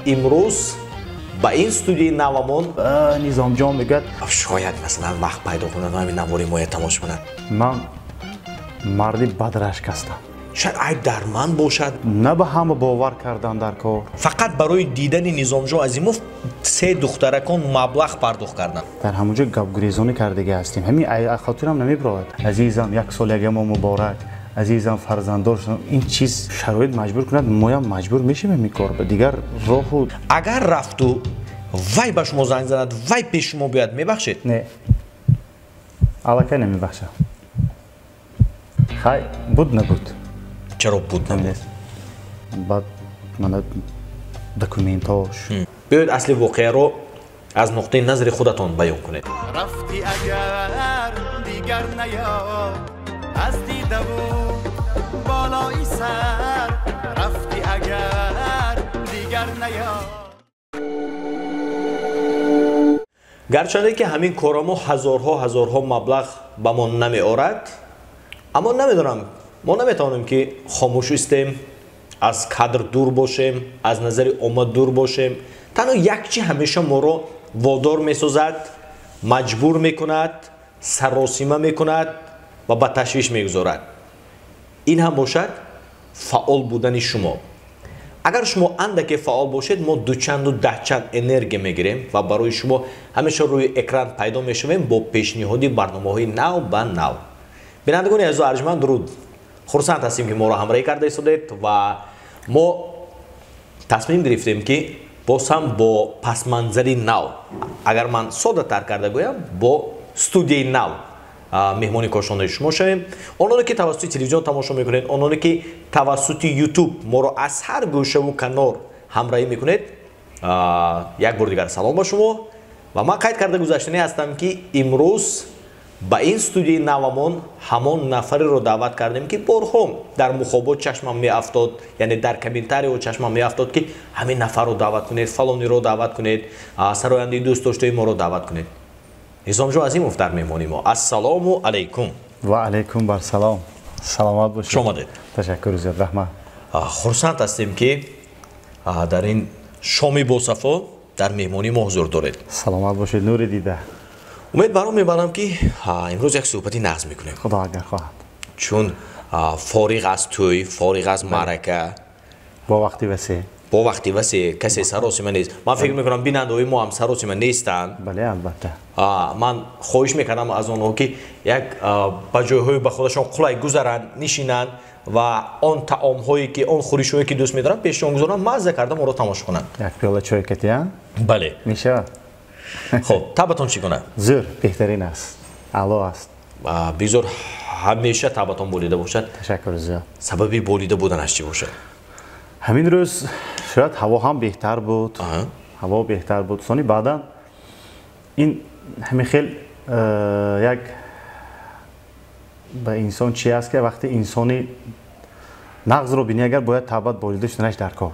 امروز با این استودیوی نوامون نظام جان میگه شاید مثلا وقت پیدا کنن و همین نواری ما تماشا کنن. من مردی بدرشک هستم. شاید عیب در من باشد. نه به همه باور کردن در کار. فقط برای دیدن نظامجو عظیموف 3 دخترکان مبلغ پرداخت کردن. در همونجا گپ گریزانی کردگی هستیم. همین خاطرم نمیبرد. عزیزم یک سالگی ما مبارک. عزیزم فرزنددار شدم. این چیز شرایط مجبور کند ما هم مجبور میشیم این کار. دیگر راهو اگر رفت و وای به شما زنگ زند وای پیش شما بیاد میبخشید؟ نه. الکی نمیبخشم. خیر بود نبود. چرا بود نبود؟ بعد من دکومنتاش بیاید اصل واقعه رو از نقطه نظر خودتان بیان کنید. رفتی اگر دیگر نیاد از دیده بود بالای سر رفتی اگر دیگر نیاد. گرچنده که همین کارامو هزارها مبلغ به ما نمی آرد، اما نمیدونم ما نمیتونیم که خاموش استیم، از کادر دور باشیم، از نظر عامه دور باشیم. تنها یک چی همیشه ما رو وادار میسازد، مجبور میکند، سراسیمه میکند و به تشویش میگذارد. این هم باشد فعال بودن شما. اگر شما اندکی فعال باشید ما دوچند و دهچند انرژی میگیریم و برای شما همیشه روی اکران پیدا میشویم با پیشنهادی برنامه‌های نو به نو. بینندگان عزیز و ارجمند درود. خرسند هستیم که ما را همراهی کرده ایستادید و ما تصمیم گرفتیم که باز هم با پس منظری نو، اگر من ساده تر کرده گویم با استودیوی نو مهمانی کارشناس شما شویم. آنانی که توسط تلویزیون تماشا میکنید، آنانی که توسط یوتیوب ما را از هر گوشه و کنار همراهی میکنید، یک بار دیگر سلام با شما و من قید کرده گذاشتنی هستم که امروز با این استودیوی نوامون همان نفری رو دعوت کردیم که بارها در مخابات چشمم می افتاد، یعنی در کمنتاری و چشمم می افتاد که همین نفر رو دعوت کنید، فلانی رو دعوت کنید، سراینده دوست داشته ما رو دعوت کنید. نظامجو عظیموف در مهمانی ما. السلام علیکم. و علیکم بر سلام. سلامت باشید. شما دید. تشکر زیاد رحمت. خرسند هستیم که در این شامی باصفا در مهمانی ما حضور دارید. سلامت باشید. نور دیده. امید برام میبرم که امروز یک صحبتی نقض میکنیم. خدا اگر خواهد. چون فارغ از توی، فارغ از معرکه، با وقتی وسیع کسی سراسیمه نیست. من فکر میکنم بیننده‌های ما هم سراسیمه نیستند. بله البته. من خواهش میکنم از آنها که یک به جایهای به خودشان قلای گذارن، نشینند و آن طعام‌هایی که آن خوریش‌هایی که دوست می‌دارن پیششان گذارن، مزه کرده ما رو تماشا کنن. یک پیاله چای کتیان؟ بله. میشه. خب تابتون چی کنه؟ زور بهترین است. علا است. بیزور همیشه تابتون بولیده باشد. تشکر زیاد. سببی بولیده بودنش چی باشه؟ همین روز شاید هوا هم بهتر بود. هوا بهتر بود. ثانی بعدا این همین خیلی یک به انسان چی است که وقتی انسانی نقض رو بینی اگر باید تابت بولیده شدنش در کار.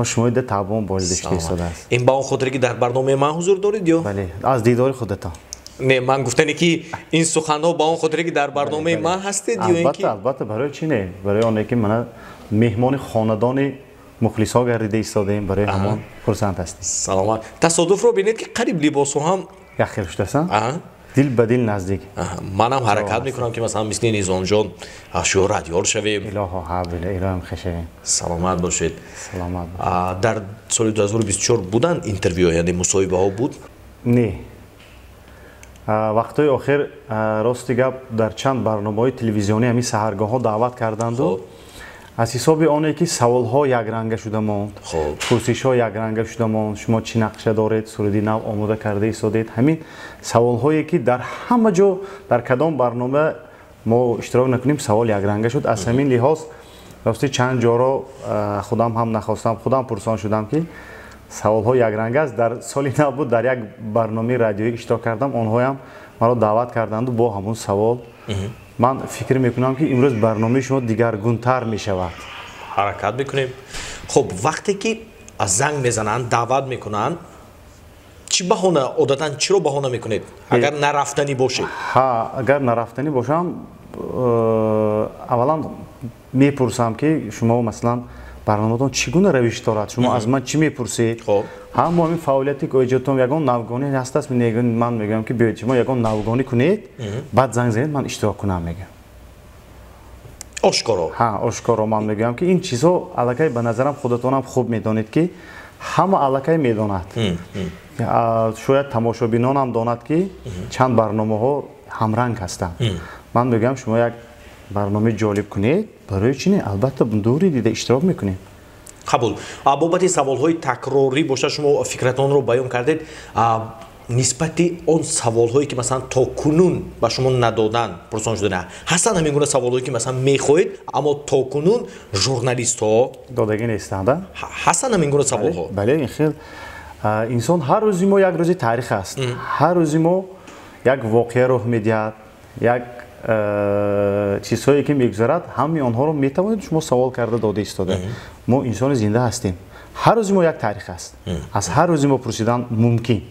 شما ده تابون بولیده شده ایستاده است. این با اون خاطری که در برنامه من حضور دارید یا؟ بله از دیدار خودتان. نه من گفتنی که این سخن‌ها با اون خاطری که در برنامه من هستید یا اینکه البته برای چی نه؟ برای اونایی که من مهمان خاندان مخلص‌ها گردیده ایستادیم، برای همان خرسند هستیم. سلامت. تصادف رو بینید که قریب لباسو هم یک خیلی شدستن. دل به دل نزدیک. منم حرکت میکنم که مثلا مثل نظام جان شو رادیو شویم. الها حول الهام خشیم. سلامت باشید. سلامت باشید. در سال 2024 بودن اینترویو یعنی مصاحبه ها بود؟ نه. وقتای آخر راستی گپ در چند برنامه‌های تلویزیونی همین سحرگاه ها دعوت کردند و از حساب آنه که سوال ها یک رنگ شده ماند، پرسش ها یک رنگ شده ماند، شما چی نقشه دارید، سرودی نو آماده کرده ایستادید، همین سوال هایی که در همه جا در کدام برنامه ما اشتراک نکنیم سوال یک رنگ شد. از همین لحاظ راستی چند جا را خودم هم نخواستم خودم پرسان شدم که سوال ها یک رنگ است. در سالی نو بود در یک برنامه رادیویی اشتراک کردم، آنها هم مرا دعوت کردند و با همون سوال من فکر میکنم که امروز برنامه شما دیگرگونتر میشود. حرکت میکنیم. خب وقتی که از زنگ میزنن دعوت میکنن چی بهونه عادتا چی رو بهونه میکنید اگر نرفتنی باشه؟ اگر نرفتنی باشم اولا میپرسم که شما مثلا барномаатон чӣ гуна равиш дорад? Шумо аз ман чӣ мепурсед? Ҳам ҳамин фаъолияти ки эҷодтон ягон навгонӣ ҳастааст, ман мегӯям ки биёед шумо ягон навгонӣ кунед, баъд занг занед, ман иштирок кунам мегӯям. ошкоро. Ҳа, ошкоро ман мегӯям ки ин чизҳо аллакай ба назарам худатонам хуб медонед ки ҳама аллакай медонад. Шояд тамошобинонам донад ки чанд барномаҳо ҳамранг ҳастанд. Ман мегӯям шумо як барномаи ҷолиб кунед, барои чӣ не? Албатта дури дида иштирок мекунем. қабул. Бобати саволҳои такрорӣ боша шумо фикратонро баён кардед. Нисбати он саволҳое ки масалан то кунун ба шумо надодан пурсон шуда ҳастанд ҳамин гуна саволҳое ки масалан мехоҳед, аммо то кунун журналистҳо додагӣ нестанд? ҳастанд ҳамин гуна саволҳо? Бале, ин хел инсон ҳар рӯзи мо як рӯзи таърих аст. Ҳар рӯзи мо як воқеа рух медиҳад, як чизҳое ки мегузарад, ҳамаи онҳоро метавонед шумо савол карда дода истода. Мо инсони зинда ҳастем. ҳар рӯзи мо як таърих аст. аз ҳар рӯзи мо пурсидан мумкин.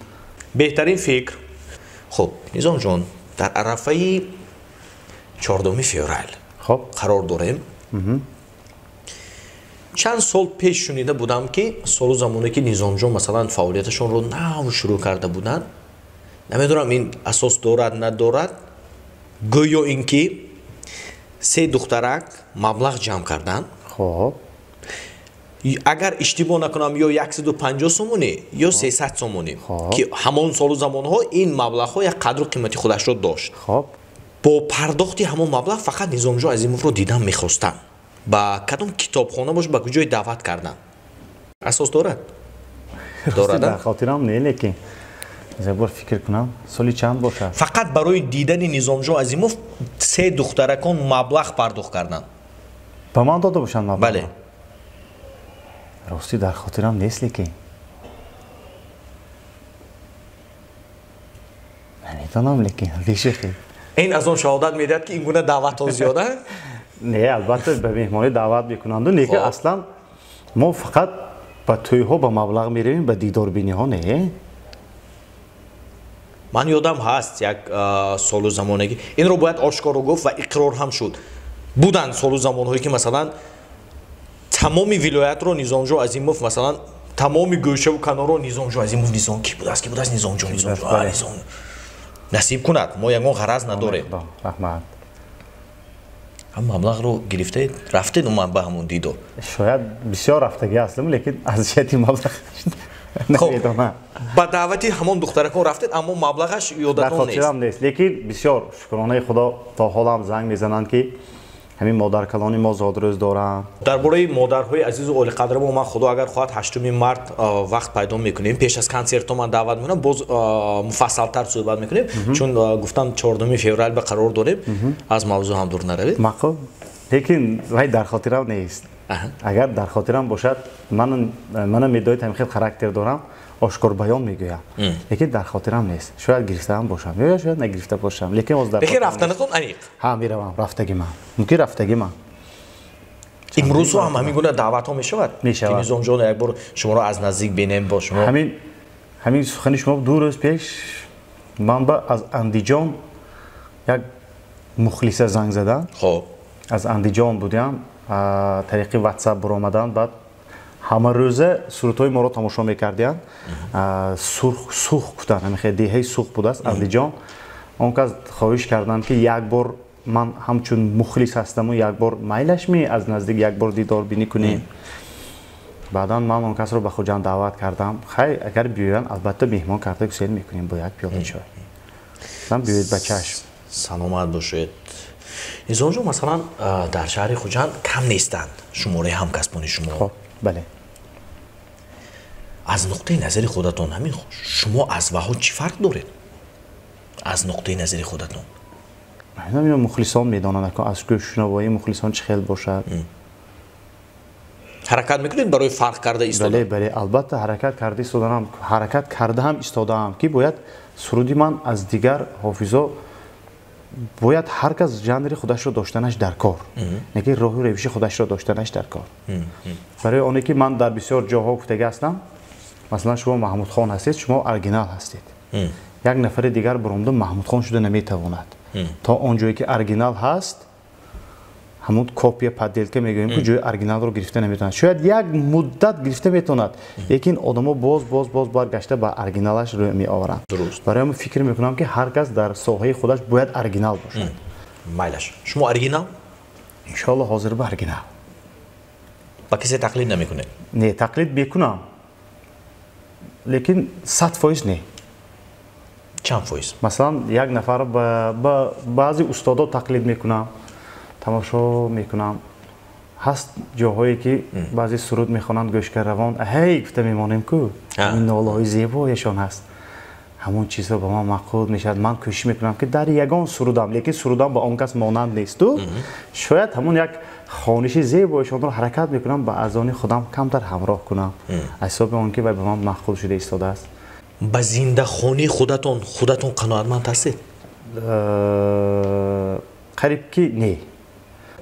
беҳтарин фикр. хуб, Низом ҷон, дар арафаи 14 феврал қарор дорем. чанд сол пеш шунида будам ки солу замоне ки Низом ҷон масалан фаъолияташонро нав шурӯъ карда буданд, намедонам ин асос дорад надорад, гӯё ин ки 3 духтарак маблағ ҷамъ карданд. Агар иштибоҳ накунам ё 150 сомонӣ ё 300 сомонӣ ки ҳамон солу замонҳо ин маблағҳо як қадру қимати худашро дошт. Бо пардохти ҳамон маблағ фақат Низомҷон Азимовро дидан мехостанд. Ба кадом китобхона бош ба куҷое даъват карданд? Асос дорад? Дорад? Дар хотирам не, лекин забор фикр кунам соли чанд бошад? Фақат барои дидани Низомҷон Азимов 3 духтаракон маблағ пардохт карданд. Ба ман дода бошанд маблағ? Бале. Рости дар хотирам нест, лекин намедонам, лекин бешехи ин аз он шаҳодат медиҳад ки ин гуна даъватҳо зиёда? Не, албатта ба меҳмонӣ даъват мекунанду, лекин аслан мо фақат ба тӯйҳо ба маблағ меравем, ба дидорбиниҳо не. Ман ёдам ҳаст як солу замонеги инро бояд ошкоро гуфт ва иқрор ҳам шуд. Буданд солу замонҳое ки масалан тамоми вилоятро Низомҷон Азимов масалан тамоми гӯшаву канорро Низомҷон Азимов Низом ки будааст Низомҷон насиб кунад, мо ягон ғараз надорем. Раҳмат. ҳам маблағро гирифтед, рафтед уман ба ҳамон дидор? Шояд бисёр рафтагӣ ҳастам, лекин аз ҷиҳати маблағ намедонам. Ба даъвати ҳамон духтаракон рафтед, аммо маблағаш ёдатон нест. Дар хотирам нест, лекин бисёр шукронаи Худо то ҳолам занг мезананд ки ҳамин модаркалони мо зодрӯз доранд. Дар бораи модарҳои азизу олиқадрамо ман Худо агар хоҳад 8 март вақт пайдо мекунем, пеш аз консертҳо ман даъват мекунам, боз муфассалтар суҳбат мекунем, чун гуфтам 14 феврал ба қарор дорем, аз мавзӯъ ҳам дур наравед. Маъқул, лекин вай дар хотирам нест. Агар дар хотирам бошад, манам медоед ҳамин хел характер дорам, ошкор баён мегӯям, лекин дар хотирам нест. Шояд гирифтаам бошам ё шояд нагирифта бошам, лекин оз дар лекин рафтанатон аниқ. Ҳа, меравам, рафтаги ман. Мумкин рафтаги ман. имрӯзҳо ҳам ҳамин гуна даъватҳо мешавад? Мешавад. Низомҷон як бор шуморо аз наздик бинем бо шумо. ҳамин сухани шумо 2 рӯз пеш манба аз Андиҷон як мухлиса занг заданд. Аз Андиҷон будям, тариқи WhatsApp буромаданд, баъд ҳама рӯза сурутҳои моро тамошо мекардиянд. Сух гуфтанд, ҳамин хел деҳаи сух будааст Андиҷон. Он кас хоҳиш карданд ки як бор ман ҳамчун мухлис ҳастаму як бор майлаш ми аз наздик як бор дидорбинӣ кунем. баъдан ман он касро ба хуҷанд даъват кардам. Хай, агар биёянд албатта меҳмон карда гусел мекунем бо як пиёла чой. Зам биёед ба чашм. Саломат бошед. Низомҷон масалан дар шаҳри Хуҷанд кам нестанд шумораи ҳамкасбони шумо. Хоб, бале. аз нуқтаи назари худатон ҳамин шумо аз ваҳо чӣ фарқ доред? аз нуқтаи назари худатон ҳамин мухлисон медонанд аз гӯшшунавоии мухлисон чӣ хел бошад. ҳаракат мекунед барои фарқ карда истодан? Бале, албатта ҳаракат карда истоданам. Ҳаракат карда ҳам истодаам ки бояд суруди ман аз дигар ҳофизо бояд ҳар кас ҷанри худашро доштанаш дар кор, не ки роҳу равиши худашро доштанаш дар кор. барои оне ки ман дар бисёр ҷоҳо гуфтага ҳастам, масалан шумо Маҳмудхон ҳастед, шумо оригинал ҳастед. як нафари дигар биромда Маҳмудхон шуда наметавонад. то он ҷое ки оригинал ҳаст, همون کپی پدیلکه میگوییم که جای اورجینال رو گرفته نمیتونه. شاید یک مدت گرفته میتوند، لیکن آدم‌ها باز برگشته با اورجینالش رو میآورند. برای من فکر میکنم که هر کس در ساحه خودش باید اورجینال باشد. مایلش. شما اورجینال؟ ان شاء الله حاضر به اورجینال. با کسی تقلید نمیکنه؟ نه تقلید میکنم. لیکن 100% نه. چند فایز؟ مثلا یک نفر با بعضی استادا تقلید میکنم، تماشا میکنم. هست جاهایی که بعضی سرود میخوانند گوشگر روان هی گفته میمانیم کو این ناله‌های زیبایشان هست. همون چیزا با من معقول میشد. من کوشش میکنم که در یگان سرودم، لیکن سرودم با اون کس مانند نیست. تو شاید همون یک خوانش زیبایشان رو حرکت میکنم با اذان خودم کمتر همراه کنم. حساب اون که به من معقول شده ایستاده است. با زنده خونی خودتون قناعتمند هستید؟ قریب که نه.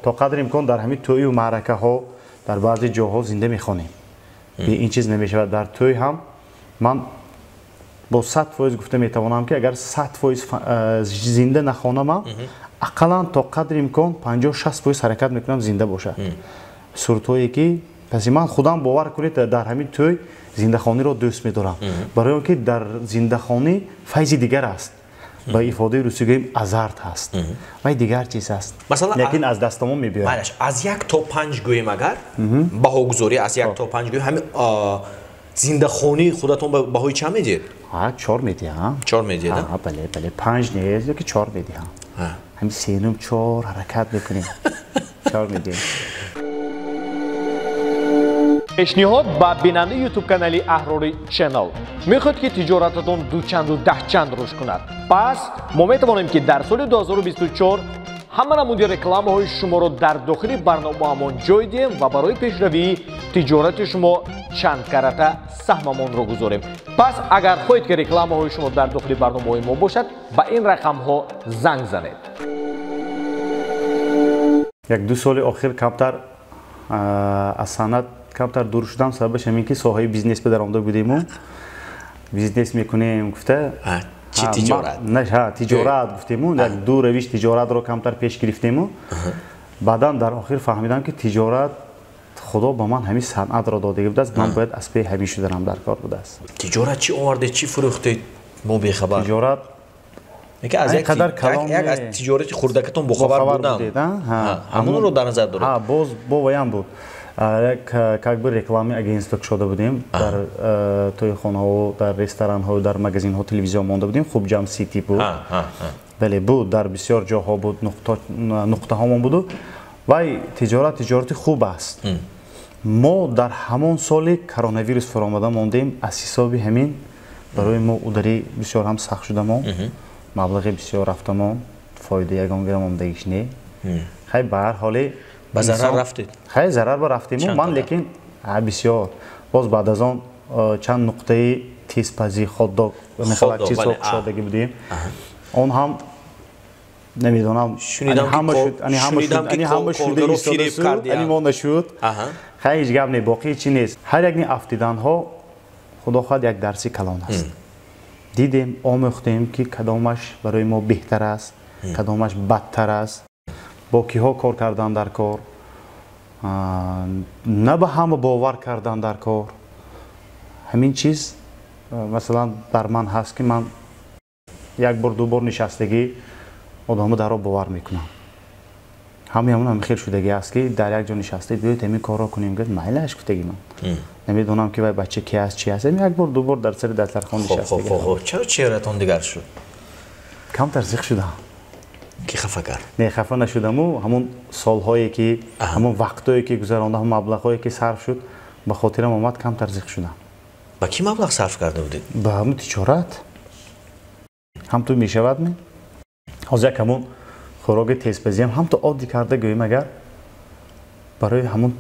تا قدر امکان در همین توی و معرکه ها در بعضی جاها زنده میخوانیم. به این چیز نمیشه. در توی هم من با 100% گفته میتوانم که اگر 100% زنده نخوانم، اقلا تا قدر امکان 50-60% حرکت میکنم زنده باشه. سرودهایی که پس من خودم باور کنید در همین توی زنده خانی رو دوست میدارم. برای اینکه در زنده خانی فیض دیگر است. با ifade روسی گوییم ازارت هست و دیگر چیز است. مثلا لیکن از دستمون میبیایم. از 1 تا 5 گوییم اگر بهاگذاری از 1 تا 5 گوییم همین زنده خونی خودتون بهای چند میدید؟ 4 میدیم. 4 میدید؟ بله 5 نیست که 4 میدیم. همین سینم 4 حرکت میکنیم. 4 میدیم. پیشنهاد با بیننده یوتیوب کانالی اهراری چنل میخواد که تجارتتون دوچند و دهچند رشد کند. پس ما میتوانیم که در سال 2024 همه نمودی رکلام های شما رو در داخل برنامه‌مان جای دهیم و برای پیشروی تجارت شما چند کرته سهممان رو گذاریم. پس اگر خواهید که رکلام های شما در داخل برنامه ما باشد با این رقم ها زنگ زنید. یک دو سال اخیر کمتر از صنعت کمتر دور شدم. سببش همین که ساحه بیزنس به درآمده بودیم و بیزنس میکنیم. گفته چی تجارت؟ نه تجارت گفتیم و دو روش تجارت رو کمتر پیش گرفتیم و بعدا در آخر فهمیدم که تجارت خدا با من همین صنعت را داده بوده است. من باید از پی همین شدنم در کار بوده است. تجارت چی آورده چی فروخته ما بی خبر؟ تجارت میگه از یک از تجارت خوردکتون بخبر بودم. همون رو در نظر دارم. باز بایم بود. как бы рекламе агентство شده بودیم در توی خانه ها، در رستوران ها، در مگزین ها، تلویزیون مونده بودیم. خوب جام سیتی بود. بله بود در بسیار جاها بود. نقطه هامون بود و تجارت خوب است. ما در همون سال کرونا ویروس فرآمده موندیم. از حساب همین برای ما اداری بسیار هم سخت شده. ما مبلغ بسیار رفته. ما فایده یگان گرم هم دیگه نه. خیلی به هر حال با ضرر رفتید؟ خیلی ضرر با رفتیم. من لیکن بسیار باز بعد از آن چند نقطه تیزپزی خودداگ مثلا چیز سرخ شدگی بودیم. اون هم نمیدونم همه شده ایستاده سود ما نشد. خیلی هیچ گپ نه. باقی چی نیست. هر یک افتیدن ها خدا خواهد یک درسی کلان است. دیدیم آموختیم که کدامش برای ما بهتر است، کدامش بدتر است. با کیها کار کردن در کار، نه به همه باور کردن در کار. همین چیز مثلا در من هست که من یک بار دو بار نشستگی آدمو در باور میکنم. همون خیلی شدگی است که در یک جا نشسته بیایید همین کار را کنیم. گفت مایلش گفتگی من نمیدونم که بچه کی است چی است. یک بار دو بار در سر دسترخوان نشستگی. چرا چهرهتون دیگر شد؟ کم ترسیخ شدم. کی خفه کرد؟ نه خفه نشدم. همون سالهایی که همون وقتایی که گذراندم، همون مبلغایی که صرف شد به خاطرم اومد کم ترسیخ شدم. با کی مبلغ صرف کرده بودید؟ به همون تجارت. هم تو میشود نه. از یک همون خوراک تیزپزی هم تو عادی کرده گوییم اگر برای همون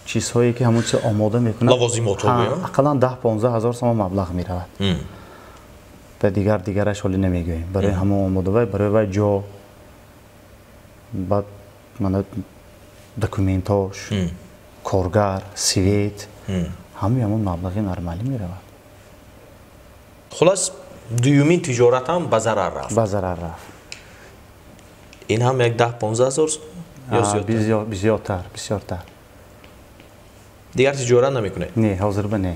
چیزهایی که همون چیز آماده میکنه لوازمات رو اقلا 10-15 هزار تومان مبلغ میرود. و دیگرش حالی نمیگوییم. برای همون آماده و برای جا بعد من دکومنتاش کارگر سویت همون مبلغ نرمالی میرود. خلاص دویمین تجارت هم به ضرر رفت. به ضرر رفت. این هم یک 10-15 هزار بسیارتر. دیگر تجارت نمیکنه؟ نه حاضر به نه.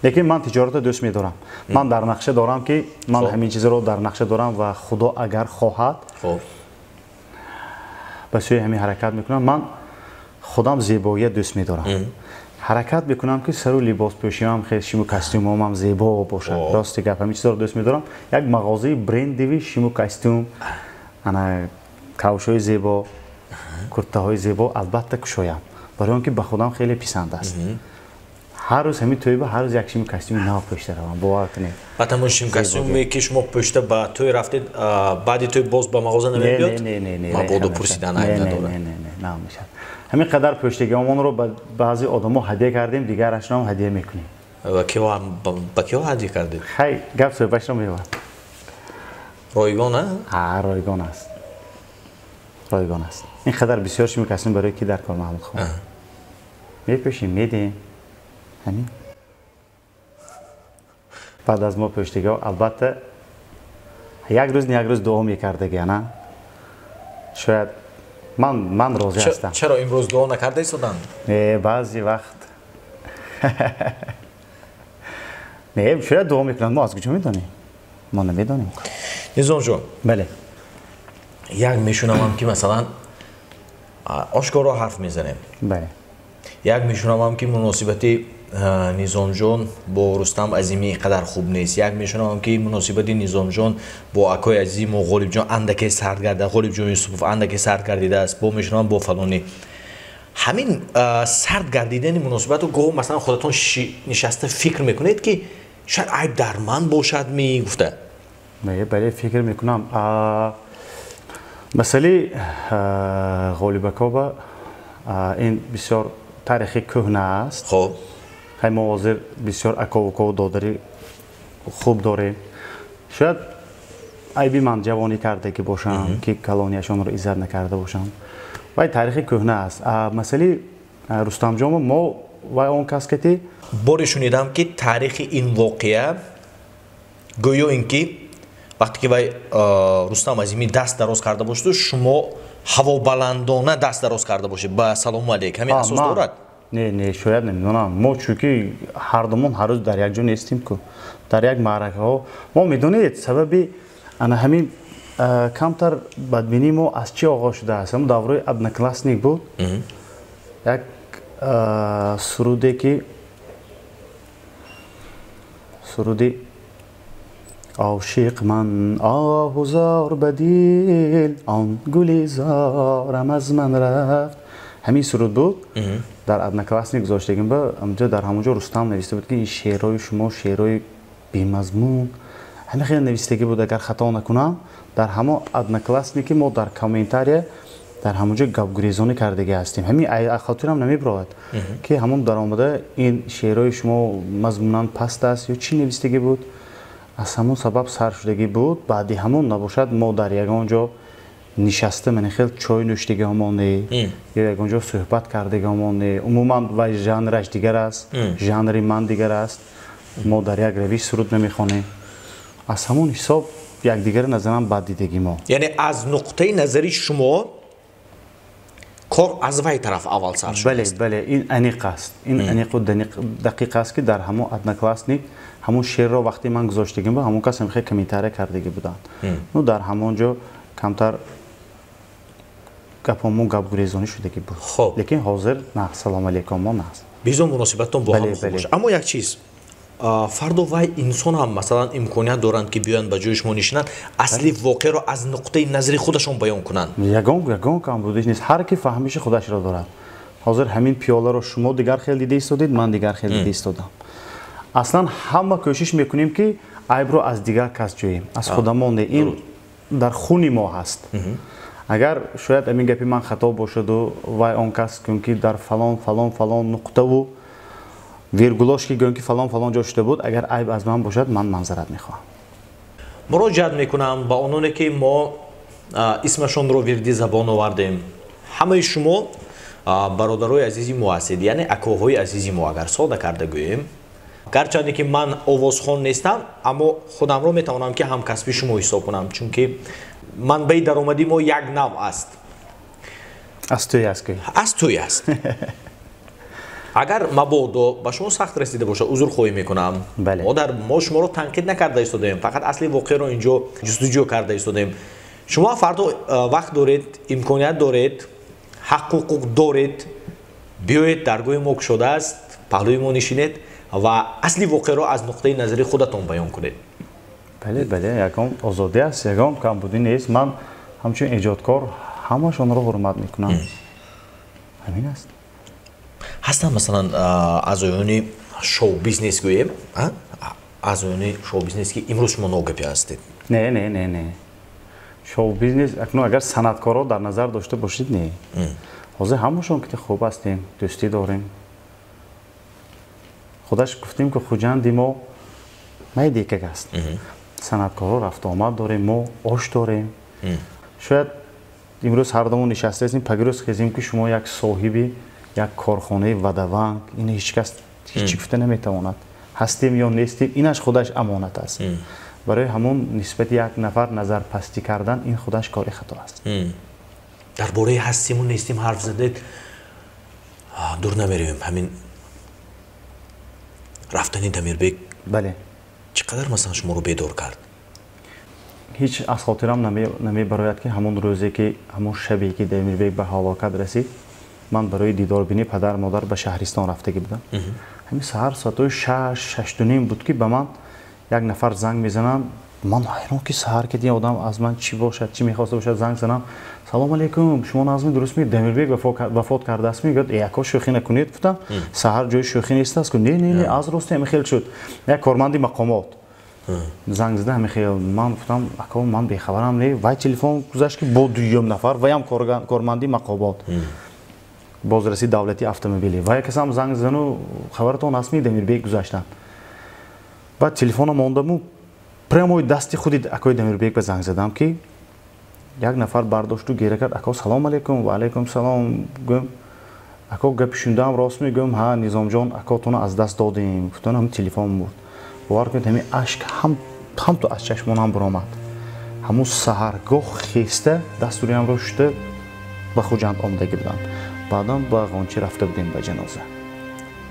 لیکن من تجارت دوست می‌دارم. من در نقشه دارم که من همین چیز رو در نقشه دارم و خدا اگر خواهد به سوی همین حرکت میکنم. من خودم زیبایی دوست می‌دارم. حرکت بکنم که سر و لباس پوشیم خیلی شیمو کاستومم هم زیبا باشه. راست گپ همین چیزا رو دوست می‌دارم. یک مغازه برندی شیمو کاستوم انا کاوشای زیبا کرته‌های زیبا البته کشایم. برای اینکه به خودم خیلی پسند است. هر روز همین توی هر روز یک شیمو کاستوم نو پوشیده روم باور کنید. بعد همون شیمو کاستومی که شما پوشیده با توی رفتید بعدی توی باز به مغازه نمیاد؟ نه ما بودو پرسیدن نه میشه. همین قدر پوشیدگیمون رو به بعضی آدما هدیه کردیم دیگرش هم هدیه میکنیم. با کیو هدیه کردید؟ خیلی گپ صحبتش رو می‌کنم. رایگان رایگان است. رایگان است. این قدر بسیار شیمو کاستوم برای کی در کار محمود خان میپوشیم میدیم همین. بعد از ما پوشیدگی البته یک روز دعا میکردگی نه شاید من راضی هستم. چرا امروز دعا نکرده ایستادن؟ بعضی وقت نه شاید دعا میکنن ما از کجا میدونیم؟ ما نمیدونیم. نظام جان بله یک میشونم که مثلا آشکارا حرف میزنیم. بله یک میشونم هم که مناسبتی نظام جان با رستم عظیمی قدر خوب نیست. یک میشونم هم که مناسبتی نظام جان با اکای عظیم و غالب جان اندکی سرد گرده، غالب جان یوسف اندکی سرد گردیده است. با میشونم با فلانی همین سرد گردیدن مناسبت رو گفت مثلا خودتون نشسته فکر میکنید که شاید عیب در من باشد میگفته؟ بله فکر میکنم. مسئله غالب کعبه این بسیار تاریخی کهنه است. خب خیلی مواظب بسیار اکاوکو دادری خوب داره. شاید عیبی من جوانی کرده که باشم که کلانیشان رو عزت نکرده باشم. ولی تاریخی کهنه است. مسئله رستم جان ما و اون کس که باری شنیدم که تاریخ این واقعه گویا اینکه وقتی که وای رستم عظیمی دست دراز کرده باشید شما هوابلندانه دست دراز کرده باشید با سلام علیک همین اساس دارد؟ نه شاید نمیدونم. ما چونکه هر دومون هر روز در یک جا نیستیم که در یک معرکه ها ما میدونید سببی انا همین کمتر بدبینی ما از چی آغاز شده است. هم دوره ابن کلاسنیک بود. یک سروده که سرودی عاشق من آهوزار بدیل آن گلی زارم از من رفت. همین سرود بود در ابن کلاسنیک گذاشتگیم با اونجا در همونجا رستم نوشته بود که این شعرهای شما شعرهای بی‌مضمون همه خیلی نوشتگی بود. اگر خطا نکنم در همه ابن کلاسنیک ما در کامنتاری در همونجا گپ‌گریزانی کردگی هستیم. همین خاطرم نمیبرد که همون در آمده این شعرهای شما مضموناً پست است یا چی نوشتگی بود. از همون سبب سر شدگی بود. بعدی همون نباشد ما در یک آنجا نشسته من خیلی چای نوشیدگی همونه یا یک آنجا صحبت کردگی همونه. عموما و ژانرش دیگر است، ژانر من دیگر است. ما در یک روش سرود نمیخوانیم. از همون حساب یک دیگر نظرم بد دیدگی ما. یعنی از نقطه نظری شما کار از وی طرف اول سر شده است. بله این انیق است. این انیق و دقیق است که در همون ابن کلاسنیک همون شعر رو وقتی من گذاشتگیم با همون کس خیلی کمیتره کردگی بودن. نو در همونجا کمتر گپامون گپ‌گریزانی شدگی بود. خب لیکن حاضر نه سلام علیکم ما نه. بیزون مناسبتتون با هم خوب باشه. اما یک چیز فرد و وای انسان هم مثلا امکانیت دارند که بیان به جای شما نشینند اصلی واقع رو از نقطه نظری خودشون بیان کنند. یگان کم بودش نیست. هر کی فهمیش خودش را دارد. حاضر همین پیاله رو شما دیگر خیلی دیده ایستادید من دیگر خیلی دیده ایستادم. اصلا همه کوشش میکنیم که عیب رو از دیگر کس جوییم. از خودمون این در خون ما هست. اگر شاید همین گپی من خطا باشد و وای اون کس که در فلان نقطه و ویرگولاش که گویی فلان جا شده بود اگر عیب از من باشد من معذرت میخواهم. مراجعت میکنم با اونانی که ما اسمشون رو وردی زبان آوردیم. همه شما برادرای عزیزی ما هستید، یعنی اکاهای عزیزی ما. اگر ساده کرده گوییم گرچه که من آوازخوان نیستم اما خودم رو میتوانم که همکسبی شما حساب کنم چون که منبع درآمدی ما یک نوع است. аз туй аст ки аз туй аст агар мабодо ба шумо сахт расида боша узр хоҳӣ мекунам мо шуморо танқид накарда истодаем фақат асли воқеъро инҷо ҷустуҷӯ карда истодаем шумо фардо вақт доред имконият доред ҳақуқуқ доред биёед дар гӯҳи мо кушодааст паҳлӯи мо нишинед ва асли воқеъро аз нуқтаи назари худатон баён кунед бале бале ягон озодӣ аст ягон камбудӣ нест ман ҳамчун эҷодкор ҳамашонро ҳурмат мекунам ҳамин аст ҳастанд масалан аъзоёни шоу бизнес гӯем аъзоёни шоу бизнес ки имрӯз шумо ногапӣ ҳастед не шоу бизнес акнун агар санъаткорро дар назар дошта бошед не ҳозир ҳамашон ки хуб ҳастем дӯстӣ дорем худаш гуфтем ки хуҷанди мо май декак аст санъаткорро рафтуомад дорем мо ош дорем шояд имрӯз ҳардумон нишаста ҳастем пагирӯз хезем ки шумо як соҳиби як корхонаи вадаванг ин ҳеҷ кас ҳеҷ гуфта наметавонад ҳастем ё нестем инаш худаш амонат аст барои ҳамон нисбати як нафар назарпастӣ кардан ин худаш кори хато аст дар бораи ҳастиму нестим ҳарф задед дур намеравем ҳамин рафтани Дамирбек бале чӣ қадар масалан шуморо бедор кард ҳеҷ аз хотирам намебарояд ки ҳамон рӯзе ки ҳамон шабе ки Дамирбек ба ҳалокат расид ман барои дидорбинии падар модар ба шаҳристон рафтагӣ будам ҳамин саҳар соатои 6-6:30 буд ки ба ман як нафар занг мезананд ман ҳайрон ки саҳар ки дин одам аз ман чӣ бошад чӣ мехоста бошад занг занам салом алейкум шумо назми дуруст мегӯед Дамирбек вафот кардааст мегӯяд яко шӯхӣ накунед гуфтам саҳар ҷои шӯхӣ нестааст не аз рости ҳамихел шуд як корманди мақомот занг зада ҳамихел ман гуфтам ако ман бехабарам не вай телефон гузашт ки бо дуюм нафар ваям корманди мақомот бозраси давлати автомобиле вай касам занг зану хабаратон ҳаст ми Дамирбек гузаштанд баъд телефона мондаму прямои дасти худи акои Дамирбек ба занг задам ки як нафар бардошту гера кард ако салом алейкум ва алейкум салом гӯм ако гапи шундаам рост мегӯм ҳа низомҷон акотонро аз даст додем гуфтан ҳамин телефон буд бовар кунед ҳамин ашк ҳамто аз чашмонам биромад ҳамун саҳаргоҳ хеста дастуриамро шуда ба хуҷанд омадагӣ буданд баъдан ба ғончӣ рафта будем ба ҷаноза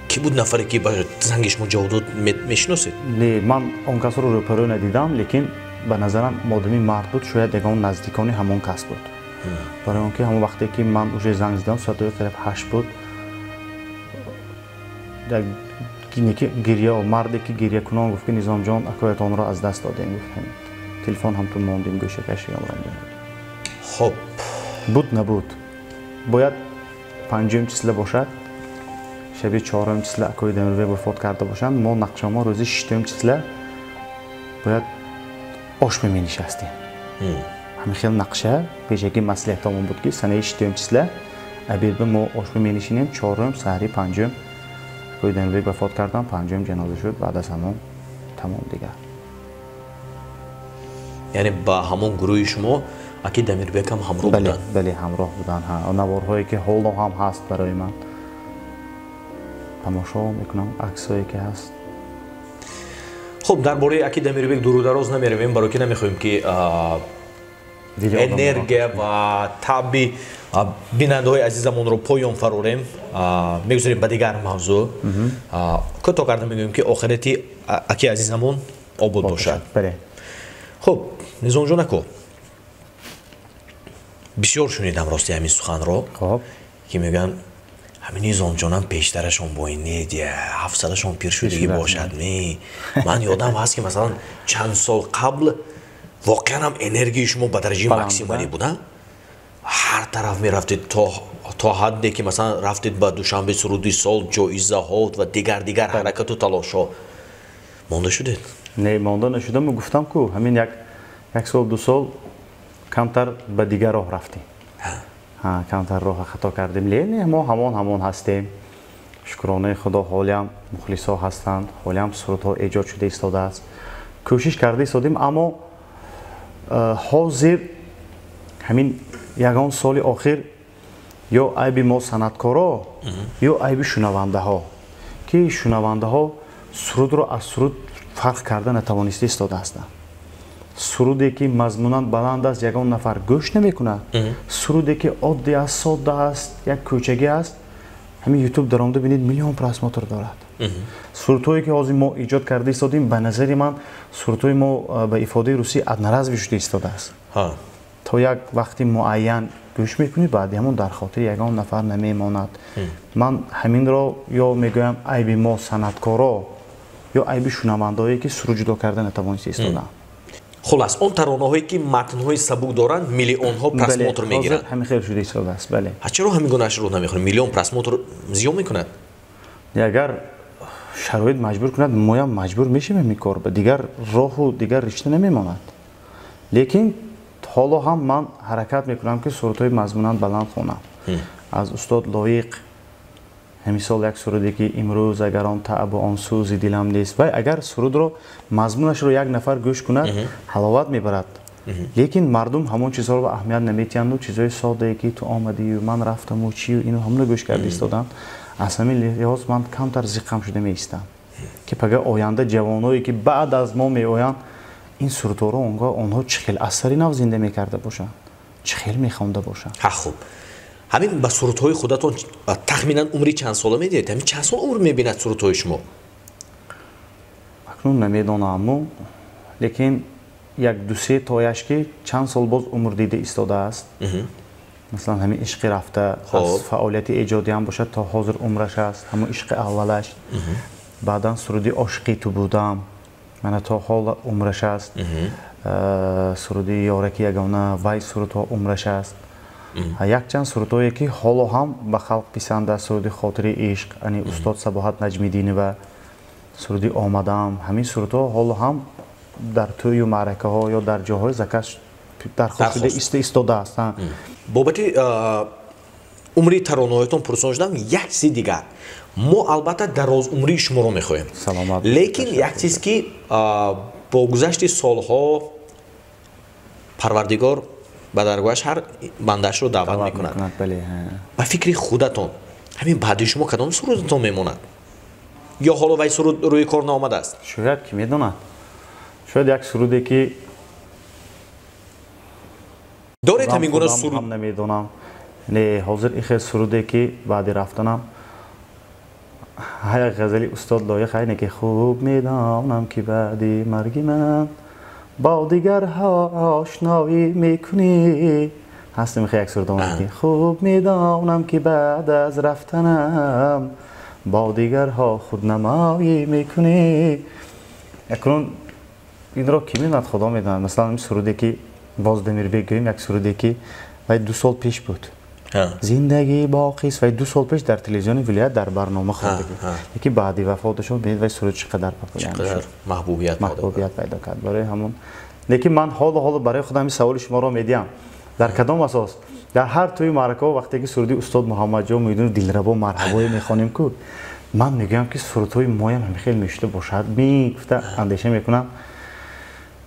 ки буд нафаре ки ба занги шумо ҷавоб дод мешиносед не ман он касро рӯпарӯ надидам лекин ба назарам модами мард буд шояд ягон наздикони ҳамон кас буд барои он ки ҳамон вақте ки ман уже занг задам соатои қариб 8 буд гирья марде ки гирьякунон гуфт ки низомҷон акоятонро аз даст додем гуфт телефон ҳамтун мондем гӯшакашиам хоб буд набуд бояд 5 числа бошад шаби 4 числа акои Дамирбек вафот карда бошанд мо нақшамо рӯзи 6 числа бояд ош менишастем ҳамин хел нақша пешакӣ маслиҳатомон буд ки санаи 6 числа абеда мо ош менишинем 4 саҳри 5 акои Дамирбек вафот кардан 5 ҷаноза шуд баъд аз ҳамон тамом дигар яъне ба ҳамон гурӯҳи шумо аки Дамирбек ҳам ҳамроҳ буданд бале ҳамроҳ буданд наворҳое ки ҳоло ҳам ҳаст барои ман тамошо мекунам аксҳое ки ҳаст хуб дар бораи аки Дамирбек дурудароз намеравем барои ки намехоҳем ки энергия ва таъби бинандаҳои азизамонро поён фарорем мегузорем ба дигар мавзӯъ кӯтоҳ карда мегӯем ки охирати аки азизамон обод бошад хуб низомҷон ако бисёр шунидам рости ҳамин суханро ки мегӯянд ҳамин низомҷонам пештарашон бо ин недия 700-шон пир шудагӣ бошад не ман ёдам ҳаст ки масалан чанд сол қабл воқеан ҳам энергияи шумо ба дараҷаи максималӣ буда ҳар тараф мерафтед то ҳадде ки масалан рафтед ба душанбе суруди сол ҷоизаҳот ва дигар ҳаракату талошҳо монда шудед не монда нашудам гуфтам ку ҳамин як сол 2 сол камтар ба дигар роҳ рафтем камтар роҳ хато кардем не мо ҳамон ҳастем шукронаи худо ҳолиам мухлисо ҳастанд ҳолиам сурудҳо эҷод шуда истодааст кӯшиш карда истодем аммо ҳозир ҳамин ягон соли охир ё айби мо санъаткоро ё айби шунавандаҳо ки шунавандаҳо сурудро аз суруд фарқ карда натавониста истода ҳастанд суруде ки мазмунан баланд аст ягон нафар гӯш намекунад, суруде ки оддӣ аст, содда аст, як кӯчагӣ аст, ҳамин ютуб дар омада бинед миллион просмотр дорад. сурудҳое ки ҳозир мо иҷод карда истодем, ба назари ман сурудҳои мо ба ифодаи русӣ аднаразви шуда истодааст. то як вақти муайян гӯш мекунӣ, баъди ҳамон дар хотири ягон нафар намемонад. ман ҳаминро ё мегӯям айби мо санъаткоро ё айби шунавандаое ки суруд ҷудо карда натавонист истодаанд. хулас он таронаҳое ки матнҳои сабук доранд миллионҳо просмотр мегиранд. ҳамин хеле шуда истодааст. бале. чаро ҳамин гуна шуруд намехӯрем? миллион просмотр зиён мекунад. агар шароит маҷбур кунад, моям маҷбур мешавем ин кор, дигар роҳу дигар ришта намемонад. лекин ҳоло ҳам ман ҳаракат мекунам ки сурудҳои мазмунан баланд хонам. аз устод лоиқ мисол як суруде ки имрӯз агар он таъбу он сӯзи дилам нест, вай агар сурудро мазмунашро як нафар гӯш кунад, ҳаловат мебарад. лекин мардум ҳамон чизҳоро ба аҳамият наметиҳанду чизҳои соддае ки ту омадию ман рафтаму чию ино ҳамно гӯш карда истоданд. аз ҳамин лиҳоз ман камтар зиққам шуда меистам ки пага оянда ҷавоное ки баъд аз мо меоянд ин сурудҳоро онҳо чӣ хел асари нав зинда мекарда бошанд, чӣ хел мехонда бошанд. хуб ҳамин ба сурудҳои худатон тахминан умри чанд сола медиҳед? ҳамин чанд сол умр мебинад сурудҳои шумо? акнун намедонаму, лекин як ду-се тояш ки чанд сол боз умр дида истодааст. масалан ҳамин ишқи рафта аз фаъолияти эҷодиам бошад то ҳозир умраш аст, ҳамон ишқи аввалаш. баъдан суруди ошиқи ту будам, мана то ҳол умраш аст. суруди ёраки ягона вай сурудҳо умраш аст. якчанд сурудҳое ки ҳоло ҳам ба халқ писанд аст, суруди хотири ишқ ани устод Сабоҳат Наҷмиддинова, суруди омадам, ҳамин сурудҳо ҳоло ҳам дар тӯю маъракаҳо ё дар ҷоҳои заказ дархост шуда истодаастанд. бобати умри таронаҳоятон пурсон шудам. як чизи дигар, мо албатта дарозумрии шуморо мехоҳем, лекин як чиз ки бо гузашти солҳо парвардигор ба даргоҳаш ҳар бандаашро даъват мекунад. ба фикри худатон ҳамин баъди шумо кадом сурудатон мемонад? ё ҳоло вай суруд рӯи кор наомадааст? шояд ки медонад, шояд як суруде ки доред ҳамин гуна суруд? намедонам. не ҳозир ихе суруде ки баъди рафтанам як ғазали устод лоиқ айне ки хуб медонам ки баъди марги ман با دیگرها آشنایی میکنی. هستم خیلی یک سرود آمد که خوب میدانم که بعد از رفتنم با دیگرها خودنمایی میکنی. اکنون این را کی میداند؟ خدا میداند. مثلا این سرودی که باز دمیربک گوییم، یک سرودی که ولی 2 سال پیش بود. زندگی باقی است و 2 سال پیش در تلویزیون ولایت در برنامه خوانده بود. یکی بعدی وفاتش بود، ببینید سرود چقدر پاپولار شد، محبوبیت پیدا کرد برای همون. لیکن من حالا برای خودم این سوال شما را میدیم، در کدام اساس در هر توی معرکه وقتی که سرودی استاد محمد جان میدون دلربا مرحبا میخوانیم کو، من میگم که سرودهای ما هم خیلی میشته باشد، میگفته اندیشه میکنم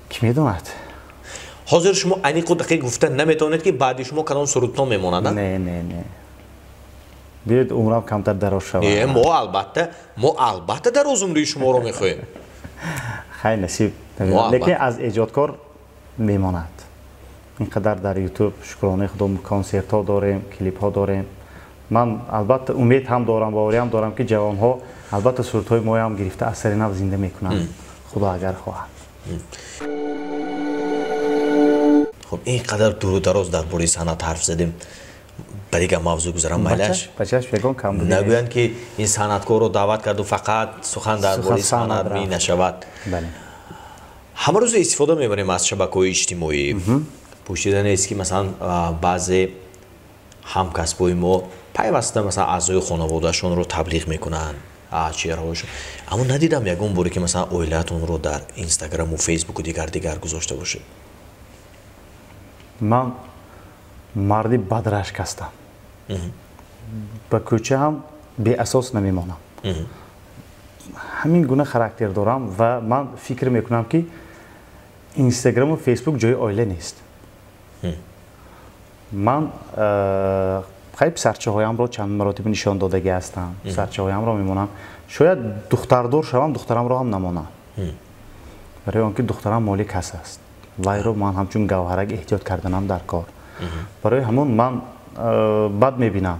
کی میدوند. ҳозир шумо айни худ дақиқ гуфта наметавонед ки баъди шумо кадом сурудтон мемонад? не биёед умрам камтар дароз шавад. мо албатта дарозумрии шуморо мехоҳем. хай насиб, лекин аз эҷодкор мемонад. инқадар дар ютуб шукронаи худо консертҳо дорем, клипҳо дорем. ман албатта умед ҳам дорам, боварӣ ҳам дорам ки ҷавонҳо албатта сурудҳои моям гирифта асари нав зинда мекунанд, худо агар хоҳад. خب اینقدر دور و دراز در باره صنعت حرف زدیم، به دیگه موضوع گذارم مایلش. بچه‌اش بگم کم بود. نگویند که این صنعتکار رو دعوت کرد و فقط سخن در باره صنعت می نشود. بله. همه روز استفاده می‌بریم از شبکه‌های اجتماعی. پوشیدن است که مثلا بعضی همکسبای ما پیوسته مثلا اعضای خانواده‌شون رو تبلیغ میکنن. چهره‌هاشون. اما ندیدم یگون باره که مثلا اویلتون رو در اینستاگرام و فیسبوک و دیگر گذاشته باشه. من مردی بدرشک هستم. با کوچه هم به اساس نمیمانم. همین گونه خاراکتر دارم و من فکر میکنم که اینستاگرام و فیسبوک جای عائله نیست. من خیلی سرچه‌هایم رو چند مراتب نشان دادگی هستم. سرچه‌هایم رو میمونم. شاید دختردار شوم، دخترم رو هم نمونم. برای آنکه دخترم مالک است. вайро ман ҳамчун гавҳарак эҳтиёт карданам дар кор. барои ҳамон ман бад мебинам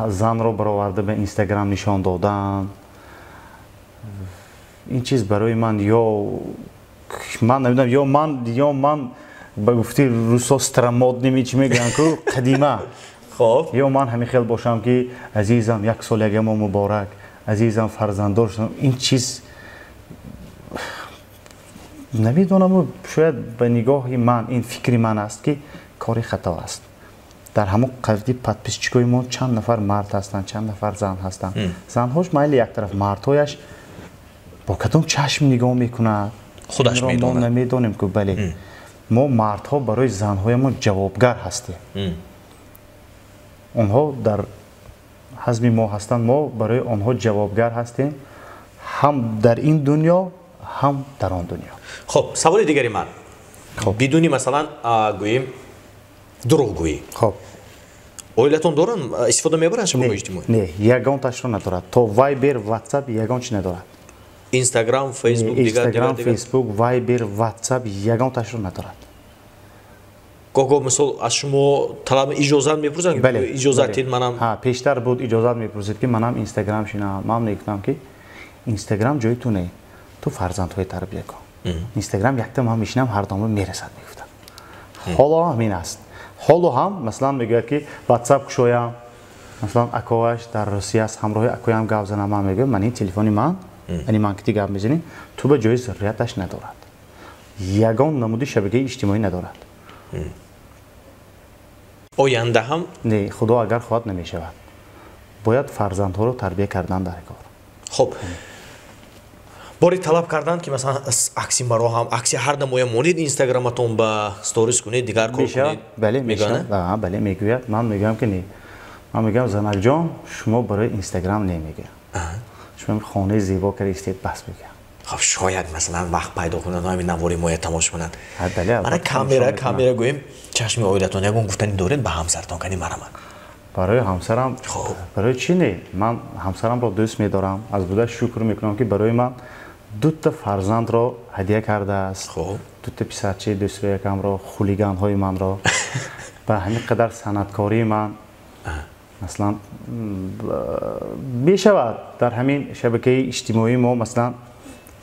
занро бароварда ба Instagram нишон додан. ин чиз барои ман ё ман намедонам ё ман ба гуфти русо старомодними чӣ мегӯям ку қадима. хоб ё ман ҳамин хел бошам ки азизам як солигамо муборак, азизам фарзанддор шудам. ин чиз намедонам, шояд ба нигоҳи ман ин фикри ман аст ки кори хато аст. дар ҳамон қавди подписчикои мо чанд нафар мард ҳастанд, чанд нафар зан ҳастанд. занҳош майли як тараф, мардҳояш бо кадом чашм нигоҳ мекунад худаш мо намедонем ку бале мо мардҳо барои занҳоямон ҷавобгар ҳастем. онҳо дар ҳазми мо ҳастанд, мо барои онҳо ҷавобгар ҳастем, ҳам дар ин дунё ҳам дар он дунё. хоб саволи дигари ман бидуни масалан гӯем дурӯғгӯӣ хоб оилатон доранд истифода мебаранд шабакаҳои иҷтимоӣ? не, ягонташро надорад. то вайбер, ватсап ягон чи надорад. Instagram, Facebook, Instagram, Facebook, Viber, WhatsApp ягонташро надорад. гоҳ мисол аз шумо талаб иҷозат мепурсанд? Иҷозат дид манам. ҳа, пештар буд иҷозат мепурсид ки манам Instagram шинам. ман мегуфтам ки Instagram ҷои ту не. ту фарзандҳои тарбия кун. Instagram якта ман мешинам ҳардома мерасад мегуфтам. ҳоло ҳамин аст. ҳоло ҳам маслан мегӯяд ки WhatsApp кушоям. маслан акоаш дар Русия аст, ҳамроҳи акоям гап занам, ман мегӯям ман ин телефони ман یعنی من که گپ میزنیم تو به جای ضرورتش ندارد. یگان نمودی شبکه اجتماعی ندارد. آینده هم نه، خدا اگر خواهد نمیشود. باید فرزندها رو تربیت کردن در کار. خب باری طلب کردن که مثلا عکسی مرا هم عکسی هر دم مونید اینستاگرامتون با استوریز کنید دیگر کار کنید. بله میشه. بله میگوید. من میگم که نه. من میگم زنک جان شما برای اینستاگرام نمیگه. شما خانه زیبا کردید بس میگم. خب شاید مثلا وقت پیدا کنند همین نواری مایه تماش کنند. بله. من کامیرا گویم چشم اویلتون یکون گفتنی دارید به همسرتون کنی مرا من. برای همسرم برای چی نه؟ من همسرم رو دوست می‌دارم. از بوده شکر میکنم که برای من دو تا فرزند رو هدیه کرده است. دو تا پسرچه دوست یکم رو خولیگان های من رو به همین قدر صنعتکاری من مثلا میشود در همین شبکه اجتماعی ما مثلا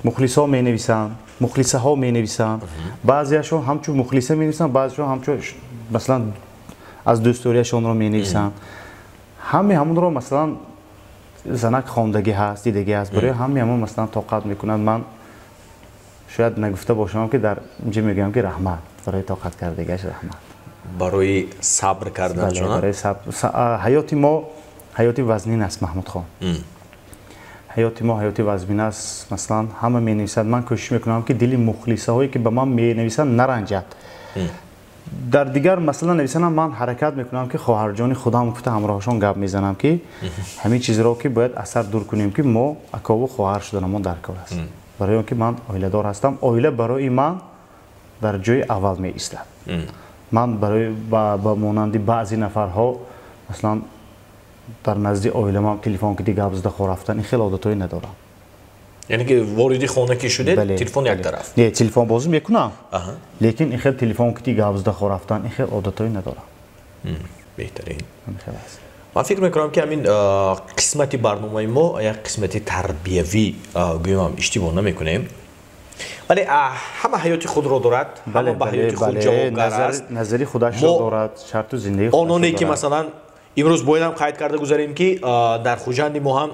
مخلصا می نویسن، مخلصه ها می نویسن، بعضیاشون همچون مخلصه می نویسن، بعضیشون همچون مثلا از دوستوریشون رو می نویسن. همون رو مثلا زنک خواندگی هست، دیدگی هست، برای همون مثلا طاقت میکنن. من شاید نگفته باشم که در اینجا میگم که رحمت برای طاقت کردگیش رحمت. برای صبر کردن بله، برای صبر. حیات ما حیات وزنین است محمود خان. حیات ما حیات وزنین است. مثلا همه می نویسند، من کوشش میکنم که دل مخلصه هایی که به من می نویسند نرنجد. در دیگر مثلا نویسنم من حرکت میکنم که خواهر جان خودم گفته همراهشون گپ میزنم که همین چیز رو که باید اثر دور کنیم که ما اکا و خواهر شدنمون در کار است. برای اینکه من عائله دار هستم، عائله برای من در جای اول می ایستد. من برای با مانند بعضی نفرها مثلا در نزد عائله ما تلفن که دیگه گپ خور رفتن این خیلی عادتایی ندارم. یعنی که واردی خانه که شده تلفن یک طرف. نه تلفن بازی میکنم. لیکن این خیلی تلفن که دیگه گپ خور رفتن این خیلی عادتایی ندارم. بهترین. من فکر میکنم که همین قسمتی برنامه ما یک قسمتی تربیوی گویم اشتباه نمیکنیم. ولی همه حیاتی خود رو دارد. همه به حیاتی خود جوابگر است. نظری خودش رو دارد. شرط و زندگی خودش آنانی که مثلا امروز باید هم قید کرده گذاریم که در خوجند ما هم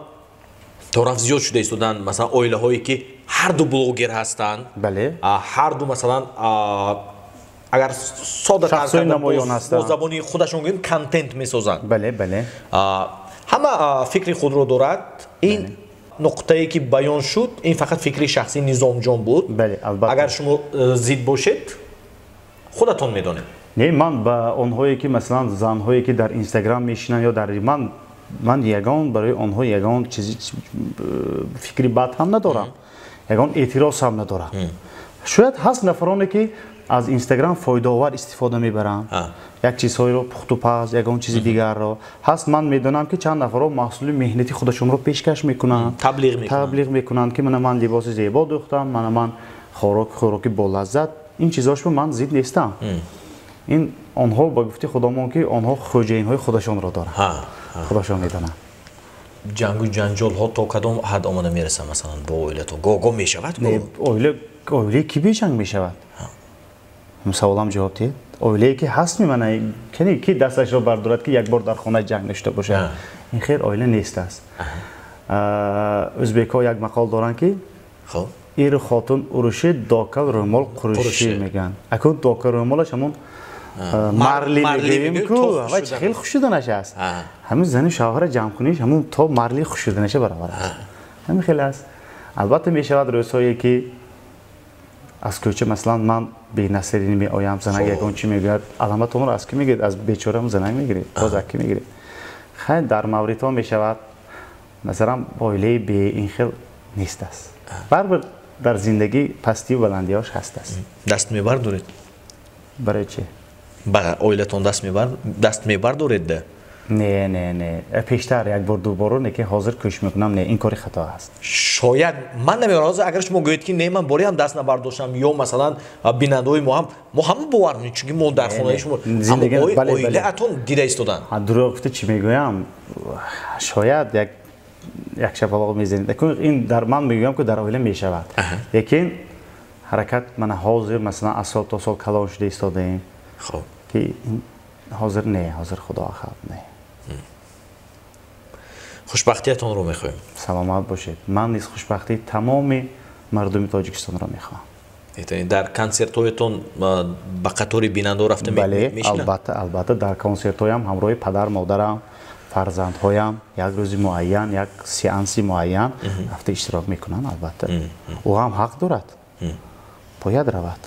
طرف زیاد شده ایستادن، مثلا عائله هایی که هر دو بلوگر هستند. بله. هر دو مثلا اگر ساده کار کردن با زبانی خودشون گویم کانتنت میسازند. بله بله. همه فکری خود رو دارد. این نقطه‌ای که بیان شد این فقط فکری شخصی نظام جان بود. بله البته. اگر شما زید باشید خودتون میدونید. نه من با اونهایی که مثلا زنهایی که در اینستاگرام میشینن یا در من یگان برای آنها یگان چیزی فکری بد هم ندارم، یگان اعتراض هم ندارم. شاید هست نفرانی که از اینستاگرام فایده آور استفاده میبرن، یک چیزهایی رو پخت و پز، یگان چیز دیگر رو هست. من میدونم که چند نفر محصول مهنتی خودشون رو پیشکش میکنن، تبلیغ میکنن که من لباس زیبا دوختم، من خوراک با لذت این چیزاش به من زید نیستم. این آنها با گفته خدامان که آنها خوجین‌های خودشان را دارند. خودشان میدونن. جنگ و جنجال ها تا کدام حد آمده میرسه مثلا با اویله تو گاگا میشود؟ نه اویله کی به جنگ میشود؟ هم سوالم جواب دید. اویله که هست میمونه کنی کی دستش رو بردارد که یک بار در خانه جنگ داشته باشه. این خیر اویله نیست است. ازبک‌ها یک مقال دارن که خب ایر خاتون اروشی داکل رومال قروشی میگن. اکون داکل رومالش همون مارلی میگیم که و خیلی خوش شدنش است. همین زن شوهر جمع کنیش همون تا مارلی خوش شدنش برابر است. همین خیلی است. البته میشود روزهایی که از کوچه مثلا من به نصرینی می آیم زنگ یکون چی میگوید علامت اون رو از کی میگید از بیچاره زنگ میگیرید باز از کی میگیرید خیلی در مورد ها میشود مثلا بایله به این خیل نیست است بر در زندگی پستی و بلندیاش هست است. دست میبر دارید؟ برای چی؟ با اویلتون دست میبر دارید ده؟ نه پیشتر یک بار دو بار که حاضر کش میکنم نه این کاری خطا است. شاید من نمی‌دونم اگر شما گویید که نه من باری هم دست نبرداشتم یا مثلا بیننده‌های ما هم باور نمی‌کنیم چون ما در خانه شما زندگی اویله اتون دیده ایستادن. دروغ گفته چی میگویم شاید یک شفاق میزنید این در من میگویم که در اویله میشود لیکن حرکت من حاضر مثلا از سال تا سال کلان شده ایستادیم خب که حاضر نه حاضر خدا آخر نه. خوشبختیتون رو میخوایم. سلامت باشید. من نیز خوشبختی تمام مردم تاجیکستان را میخوام. در کنسرت‌هایتون با قطار بیننده رفته میشینن؟ البته در کنسرت‌هایم همراه پدر مادرم فرزندهایم یک روز معین یک سیانسی معین رفته اشتراک میکنن. البته او هم حق دارد باید رود.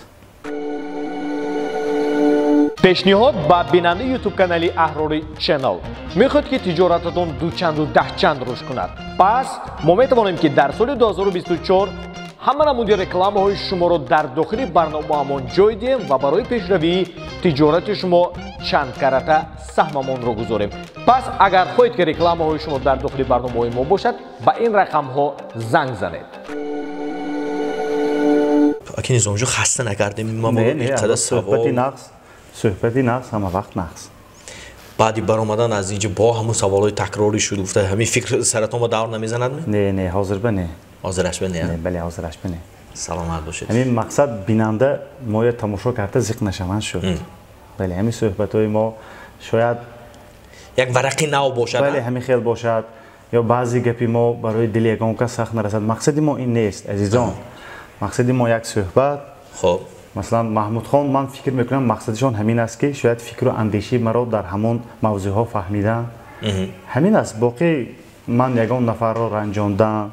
پیشنهاد با بیننده یوتیوب کانالی اهراری چنل میخواد که تجارتتون دوچند و دهچند رشد کند پس ما میتوانیم که در سال 2024 همه نمودی رکلام های شما رو در داخل برنامه‌مان جای دهیم و برای پیشروی تجارت شما چند کرته سهممان رو گذاریم. پس اگر خواهید که رکلام های شما در داخل برنامه ما باشد با این رقم ها زنگ زنید. اگه نظامجو خسته نکردیم ما نه صحبتی نقص همه وقت نقص. بعدی برآمدن از اینجا با همون سوالای تکراری شد افته همین فکر سرتون با دور نمیزند؟ نه حاضر بنه. حاضرش بنه؟ نه بله حاضرش بنه. سلامت باشید. همین مقصد بیننده ما تماشا کرده ذوق نشوند شد. بله همین صحبت‌های ما شاید یک ورقی نو باشد. بله همین خیلی باشد یا بعضی گپی ما برای دل یگان کس سخت نرسد. مقصد ما این نیست عزیزان. مقصد ما یک صحبت. خب مثلا محمود خان من فکر میکنم مقصدشون همین است که شاید فکر و اندیشه مرا در همون موضوع ها فهمیدن. همین است. باقی من یگان نفر را رنجاندن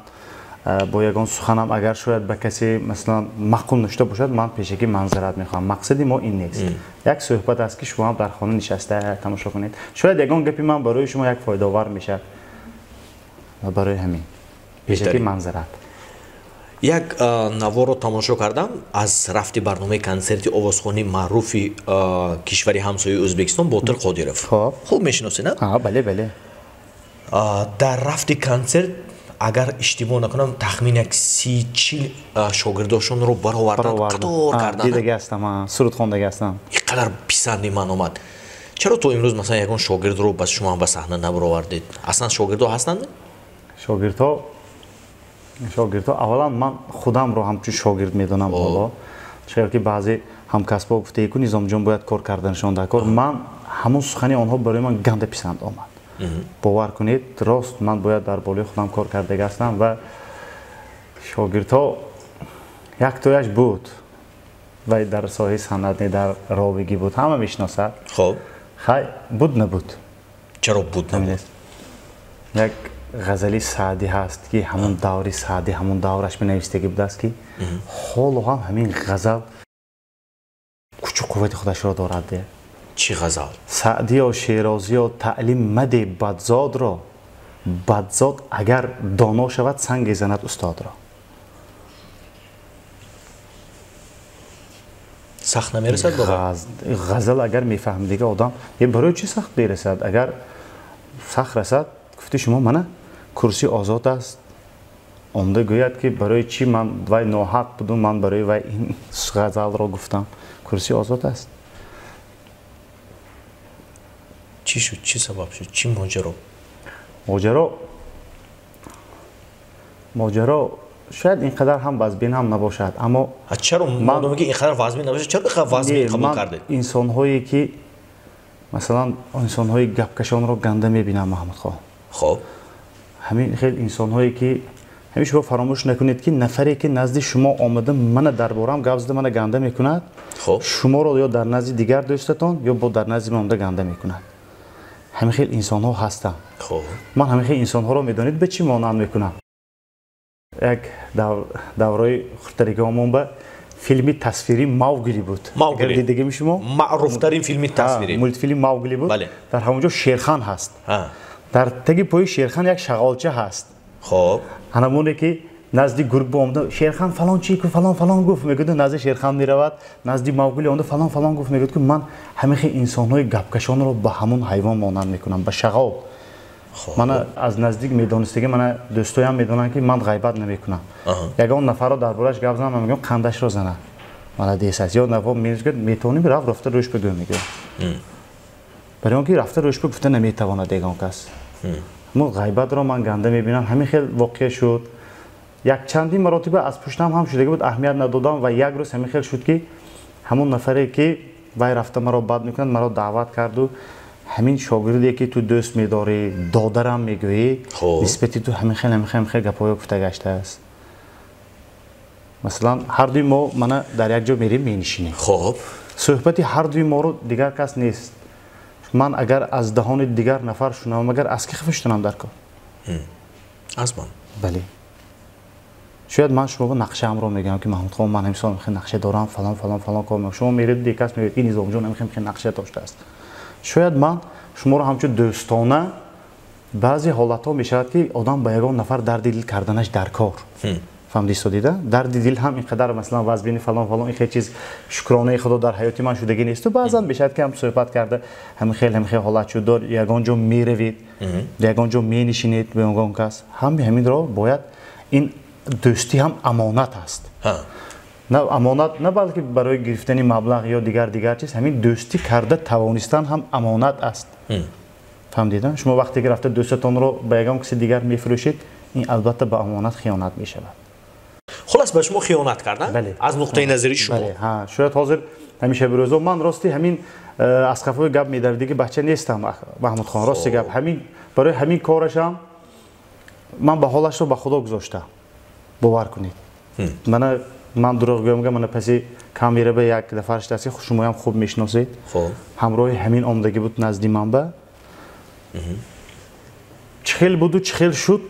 با یگان سخنم اگر شاید به کسی مثلا معقول نشده باشد من پیشکی منظرت میخوام. مقصد ما این نیست. یک صحبت است که شما در خانه نشسته تماشا کنید شاید یگان گپی من برای شما یک فایده آور میشه و برای همین پیشکی منظرت. یک نوار رو تماشا کردم از رفتی برنامه کنسرتی آوازخوانی معروف کشوری همسایه ازبکستان باتر قادیرов. خوب میشناسی نه؟ بله. در رفتی کنسرت اگر اشتباه نکنم تخمین یک 30-40 شاگرداشون رو برآوردن قطار کردن. دیده هستم سرود خوانده هستم. اینقدر پسندی من اومد. چرا تو امروز مثلا یکون شاگرد رو بس شما به صحنه نبرآوردید؟ اصلا شاگردها هستند؟ شاگردها اولا من خودم رو همچون شاگرد میدونم حالا چرا که بعضی همکسبا گفته که نظام جان باید کار کردنشان در کار من همون سخنی آنها برای من گنده پسند آمد. باور کنید راست من باید در بالای خودم کار کرده هستم و شاگردها یک تایش بود و در ساحه صنعت در راویگی بود همه میشناسد. خب خیلی بود نبود. چرا بود نبود؟ یک غزلی سعدی هست که همون دوری سعدی همون دورش به نویسندگی بوده است که حال و هم همین غزل کوچ و قوت خودش را دارد. چی غزل؟ سعدی و شیرازی و تعلیم مده بدزاد را بدزاد اگر دانا شود سنگ زند استاد را. سخت نمیرسد بابا؟ غزل اگر میفهمیده آدم برای چی سخت میرسد؟ اگر سخت رسد گفته شما منه کرسی آزاد است اونده گوید که برای چی من وای ناحق بودم من برای وای این غزل را گفتم کرسی آزاد است. چی شد؟ چی سبب شد؟ چی ماجرا شاید اینقدر هم وزبین هم نباشد اما چرا من که اینقدر وزبین نباشه چرا اینقدر وزبین قبول کرده؟ انسان هایی که مثلا انسان های گپکشان رو گنده میبینم محمد خان. خب همین خیلی انسان هایی که همیشه شما فراموش نکنید که نفری که نزد شما آمده من دربارم گپ زده من گنده میکند خب شما رو یا در نزد دیگر دوستتان یا با در نزد من آمده گنده میکند. همین خیلی انسان ها هستن. خب من همین خیلی انسان ها رو میدونید به چی مانند میکنم. یک دورای خاطرگیمون به فیلمی تصویری ماوگلی بود. ماوگلی دیدگی شما معروف ترین فیلمی تصویری مولت فیلم ماوگلی بود. بله. در همونجا شیرخان هست. در تگی پای شیرخان یک شغالچه هست. خب همونه که نزدیک گروه اومده شیرخان فلان چی که فلان گفت میگه نزدیک شیرخان میرود نزدیک ماوگلی اومده فلان گفت میگه که من همه انسان‌های گپکشان رو به همون حیوان مانند میکنم به شغاب. من از نزدیک میدونستگی من دوستایم میدونن که من غیبت نمیکنم. یگان نفر رو دربارش گپ زدم میگم خندش رو زنه. من دیس از یاد نفر میگه میتونی رفته روش بگو میگه. برای اون که رفته روش گفته نمیتواند دیگه کس. من غیبت رو من گنده میبینم همین خیلی واقع شد. یک چندی مراتب از پشتم هم شده بود اهمیت ندادم و یک روز همین خیلی شد که همون نفری که وای رفته مرا بد میکنه مرا دعوت کرد و همین شاگردی که تو دوست میداری دادرم میگویی نسبتی تو همین خیلی گپای گفته گشته است. مثلا هر دوی ما من در یک جا میریم مینشینیم. خب صحبتی هر دوی ما رو دیگر کس نیست. من اگر از دهان دیگر نفر شنوم اگر از کی خفشتونم در کار از من بله شاید من شما نقشه ام رو میگم که محمود خان من امسال میخوام نقشه دارم فلان کار میکنم شما میرید دیگه کس میگه این نظام جون میخوام نقشه داشته است. شاید من شما رو همچون دوستانه بعضی حالت ها میشود که آدم با یگان نفر درد دل کردنش در کار فهمیدی دیده درد دل هم اینقدر مثلا وزبین فلان این خیلی چیز شکرانه خدا در حیاتی من شدگی نیست و بعضا میشود که هم صحبت کرده همین خیلی حالت شد دار یگان جو میروید یگان جو مینشینید به اون کس همین رو باید این دوستی هم امانت است. نه امانت نه بلکه برای گرفتن مبلغ یا دیگر چیز همین دوستی کرده توانستن هم امانت است. فهمیدین شما وقتی که رفته دوستتون رو به یگان کسی دیگر میفروشید این البته به امانت خیانت میشود. خلاص به شما خیانت کردن بله. از نقطه نظری شما بله ها شاید حاضر همیشه بروزو من راستی همین از خفای گپ میدردی که بچه نیستم محمود خان راستی گپ همین برای همین کارشم من به حالش رو به خدا گذاشتم باور کنید. من دروغ میگم من پسی کامیره به یک دفعه دستی شما هم خوب میشناسید. خب همراه همین آمدگی بود نزدی من به چخیل بود و چخیل شد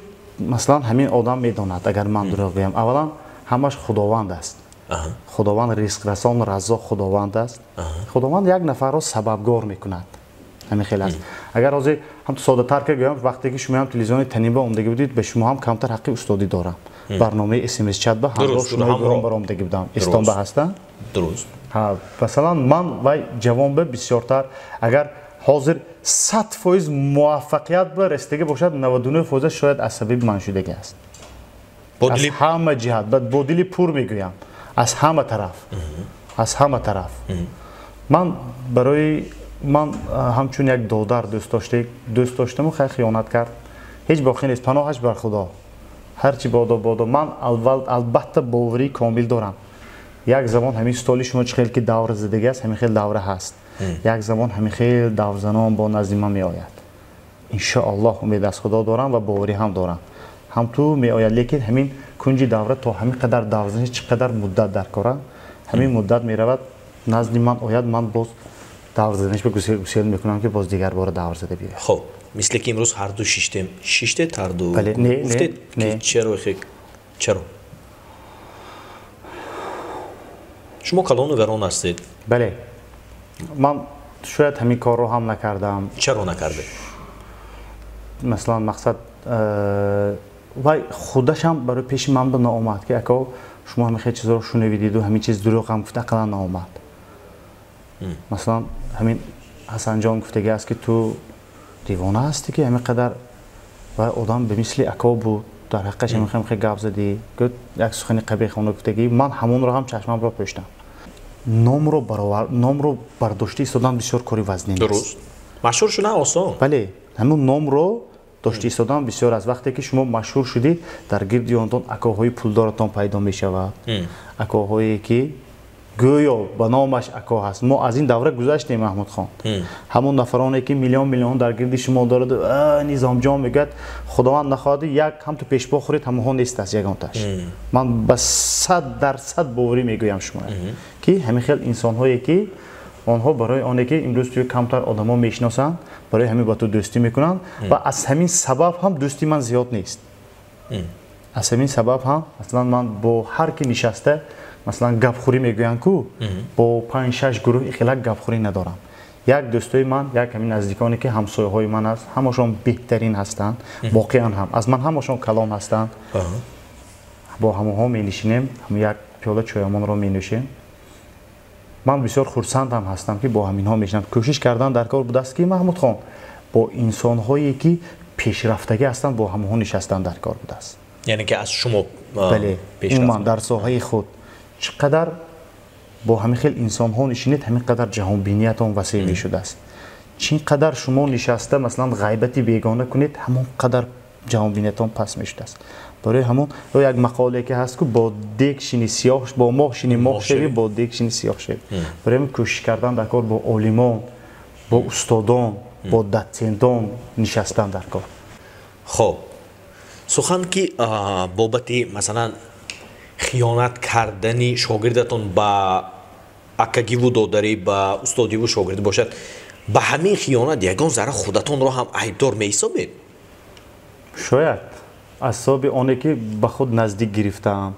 مثلا همین آدم میداند اگر من دروغ بگم اولا همش خداوند است. خداوند رزق رسان رزاق خداوند است. خداوند یک نفر را سببگار میکند همین خیلی است. اگر از هم ساده تر که بگم وقتی که شما هم تلویزیون تنیبه آمدگی بودید به شما هم کمتر حقی استادی دارم. برنامه SMS چت به همراه شما برام آمدگی بودم استانبول هستن درست ها مثلا من وای جوان به بسیارتر اگر حاضر 100% موفقیت به رسیدگی باشد 99% شاید عصبی من شدگی است. از همه جهت با دلی پر میگویم از همه طرف من برای من همچون یک دادر دوست داشتم و خیلی خیانت کرد هیچ باقی نیست پناهش بر خدا هرچی بادا من البته باوری کامل دارم یک زمان همین ستالی شما چه خیلی که دور زدگی است همین خیلی دوره هست یک زمان همین خیلی دور زنان با نزد من می آید انشاءالله امید از خدا دارم و باوری هم دارم هم تو می آید لیکن همین کنجی دوره تا همین قدر دور زنی چقدر مدت در کارم همین مدت می رود نزد من آید من باز دور زدنش به گسیل میکنم که باز دیگر بار دور زده بیاید. خب مثل که امروز هر دو شیشته هر دو بله نه چرا شما کلان و وران هستید. بله من شاید همین کار رو هم نکردم. چرا نکرده؟ مثلا مقصد وای خودش هم برای پیش من به ناآمد که اکا شما همین خیلی چیزا رو شنیدید و همین چیز دروغ هم گفته اقلا ناآمد. مثلا همین حسن جان گفتگی است که تو دیوانه هستی که همین قدر و آدم به مثل اکا بود در حقش میخوام خیلی گپ زدی گفت یک سخنی قبیح اون گفتگی من همون رو هم چشمم را پوشیدم نام رو برداشتی ایستادن بسیار کاری وزنی نیست درست مشهور شدن آسان بله همون نام رو داشتی ایستادن بسیار از وقتی که شما مشهور شدی در گردی آنتون اکاهای پولدارتان پیدا میشود اکاهایی که گویا به نامش اکا هست ما از این دوره گذشتیم محمود خان همون نفرانی که میلیون در گردی شما دارد نظام جان میگه خداوند نخواهد یک هم تو پیش بخورید هم ها نیست است یگانتش من به 100% باوری میگویم شما که همین خیلی انسان هایی که آنها برای آنه که امروز توی کمتر آدما میشناسن برای همین با تو دوستی میکنن و از همین سبب هم دوستی من زیاد نیست از همین سبب هم مثلا من با هر کی نشسته مثلا گپخوری میگوین کو با 5-6 گروه خیلی گپخوری ندارم یک دوستای من یک همین نزدیکانی که همسایه های من است همشون بهترین هستند واقعا هم از من همشون کلام هستند با همونها می نشینیم هم یک پیاله چایمان رو می نوشیم من بسیار خرسند هم هستم که با همین ها میشنم کوشش کردن در کار بوده است که محمود خان با انسان هایی که پیشرفتگی هستند با همونها نشستن در کار بوده است یعنی که از شما بله من در ساحه خود چقدر با همین خیلی انسان ها نشینید همین قدر جهان بینیتون وسیع می شده است چین قدر شما نشسته مثلا غیبتی بیگانه کنید همون قدر جهان بینیتون پس می شده است برای همون یک مقاله که هست که با دیگ شینی سیاه با ماه شینی ماه شوی با دیگ شینی سیاه شوی برای همون کوشش کردن در کار با عالمان با استادان با دتسندان نشستن در کار خب سخن که بابتی مثلا خیانت کردنی شاگردتون با اکاگی و دادری با استادی و شاگردی باشد با همین خیانت یگان ذره خودتون رو هم عیبدار میحسابید شاید اعصاب آنه که به خود نزدیک گرفتم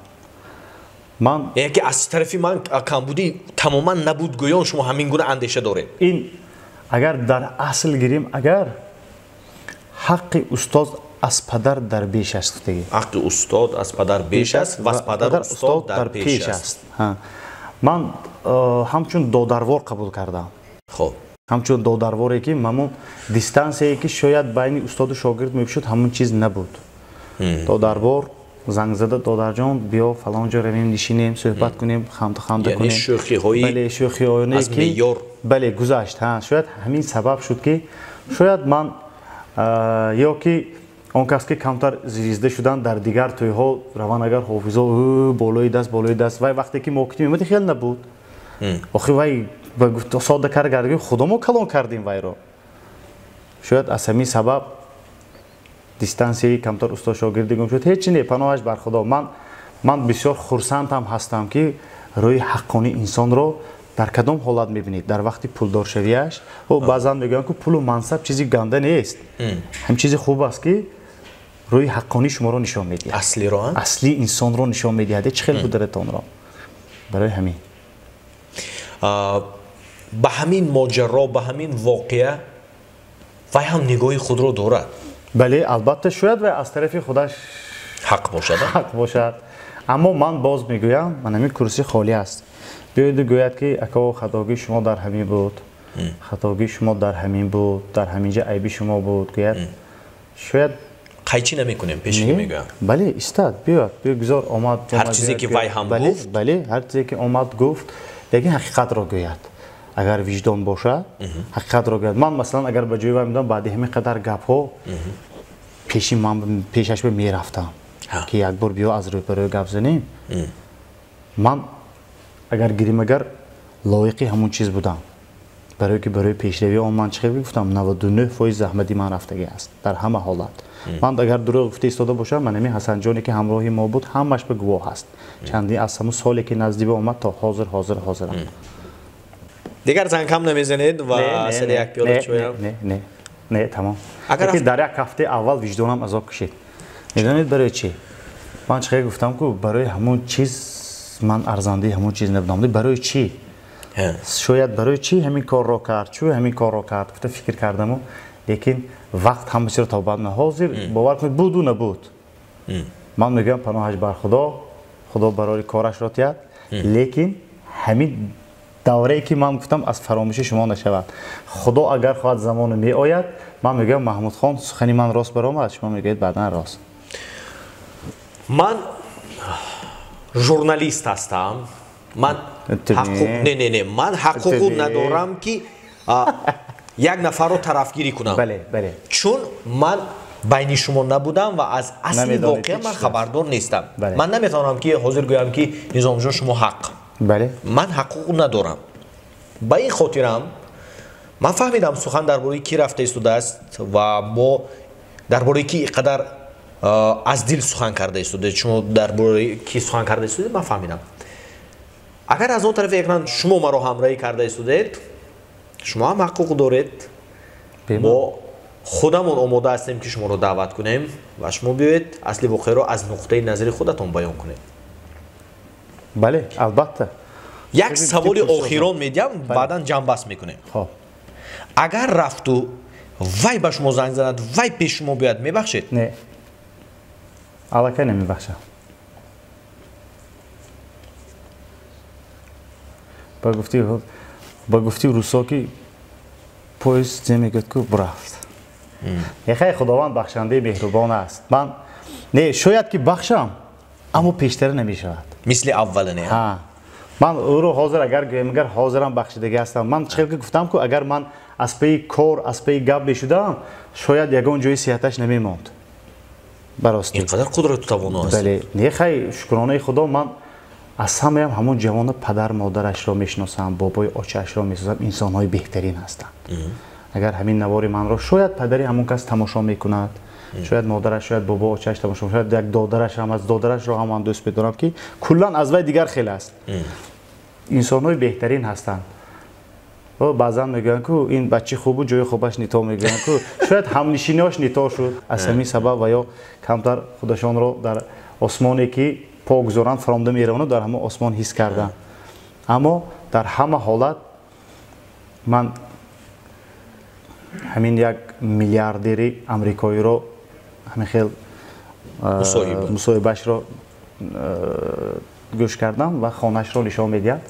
من یعنی که از طرفی من کمبودی تماما نبود گویان شما همین گونه اندیشه دارید این اگر در اصل گیریم اگر حق استاد از پدر در بیش است دیگه حق استاد از پدر بیش است و از پدر استاد در پیش است من همچون دادروار قبول کردم خب همچون دادرواری که همون دیستانسی که شاید بین استاد و شاگرد میشد همون چیز نبود دادروار زنگ زده دادر جان بیا فلان جا رویم نشینیم صحبت کنیم خنده کنیم یعنی شوخی هایی بله شوخی هایی از معیار بله گذشت شاید همین سبب شد که شاید من یا که اون کس که کمتر زیرزده شدن در دیگر توی ها روان اگر حافظا بالای دست وای وقتی که موقعی میمدی خیلی نبود آخه وای با ساده کار کردیم خدا ما کلان کردیم وای رو شاید از همین سبب دیستانسی کمتر استاد شاگردی گم شد هیچ نه پناهش بر خدا من بسیار خرسند هم هستم که روی حقانی انسان رو در کدام حالت میبینید در وقتی پولدار شویش و بعضا میگن که پول و منصب چیزی گنده نیست هم چیزی خوب است که روی حقانی شما رو نشان میدهد اصلی رو اصلی انسان رو نشان میدهد چه خیلی قدرتون رو برای همین به همین ماجرا به همین واقعه وای هم نگاه خود رو دارد بله البته شاید و از طرف خودش حق باشد اما من باز میگویم من همین کرسی خالی است بیاید گوید که اکا خطاگی شما در همین بود خطاگی شما در همین بود در همینجا عیبی شما بود گوید شاید قیچی نمیکنیم پیشگی میگویم بله استاد بیاد گذار آمد هر چیزی که وای هم گفت بله هر چیزی که آمد گفت لیکن حقیقت را گوید اگر وجدان باشه حقیقت را گوید من مثلا اگر به جای وای میدم بعد همین قدر گپ ها پیشش به میرفتم که یک بار بیا از روی پروی گپ زنیم من اگر گیریم اگر لایقی همون چیز بودم برای که برای پیشروی آن من چه گفتم 99% زحمتی من رفتگی است در همه حالت من اگر دروغ گفته ایستاده باشم من همین حسن جانی که همراهی ما بود همش به گواه است چندین از همون سالی که نزدیک اومد تا حاضرم دیگر زنگ کم نمیزنید و سر یک پیاله چای نه تمام اگر در یک هفته اول وجدانم عذاب کشید میدونید برای چی من چه گفتم که برای همون چیز من ارزنده همون چیز نبودم برای چی شاید برای چی همین کار را کرد گفته فکر کردم لیکن وقت هم بسیار تا بعد حاضر باور کنید بود و نبود من میگم پناهش بر خدا برای کارش را تیاد لیکن همین دوره‌ای که من گفتم از فراموشی شما نشود خدا اگر خواهد زمان می آید من میگم محمود خان سخنی من راست برآمد شما میگید بعداً راست من ژورنالیست هستم. من من حقوق ندارم که یک نفر رو طرفگیری کنم. بله. چون من بین شما نبودم و از اصل واقعه من خبردار نیستم. من نمیتونم که حاضر گویم که نظام جان شما حق. من حقوق ندارم. با این خاطرم من فهمیدم سخن درباره کی رفته ایستاده است و ما درباره کی قدر از دل سخن کرده ایستاده. شما درباره کی سخن کرده ایستاده من فهمیدم. اگر از اون طرف اکران شما مرا همراهی کرده ایستادید، شما هم حقوق دارید. ما خودمون آماده هستیم که شما رو دعوت کنیم و شما بیایید اصل واقعه رو از نقطه نظر خودتون بیان کنید. بله البته. یک سوال آخران میدیم بعدا جمع بس میکنیم. اگر رفت و وای به شما زنگ زند وای پیش شما بیاد میبخشید؟ نه الکی نمیبخشم. با گفتی روسا که پویز زمین گفت که برفت. خیلی خداوند بخشنده مهربان است. من نه شاید که بخشم اما پیشتر نمی شود مثل اول نه. من او رو حاضر اگر حاضرم بخشیدگی هستم. من چقدر گفتم که اگر من از پی کار از پی گپ بشودم شاید یگان جای صحتش نمی ماند. براستی اینقدر قدرت و توانایی است. بله نه خیلی شکرانه خدا. من از همون جوان پدر مادرش را میشناسم، بابای آچه‌اش را میشناسم. انسان‌های بهترین هستند. اگر همین نوار من را شاید پدری همون کس تماشا میکند، شاید مادرش، شاید بابا آچه‌اش تماشا میکند، شاید یک دادرش هم از دادرش را هم دوست بدارم که کلا از وی دیگر خیلی است. انسان‌های بهترین هستند. و بعضا میگن که این بچه خوبه جای خوبش نیتا میگن که شاید همنشینیاش نیتا شد از همین سبب و یا کمتر خودشان را در آسمانی که پاگذارند فرامده میروند در همه آسمان حس کردن. اما در همه حالت من همین یک میلیاردری امریکایی رو همین خیلی مصاحبهش رو گوش کردم و خانهش رو نشان میدهد.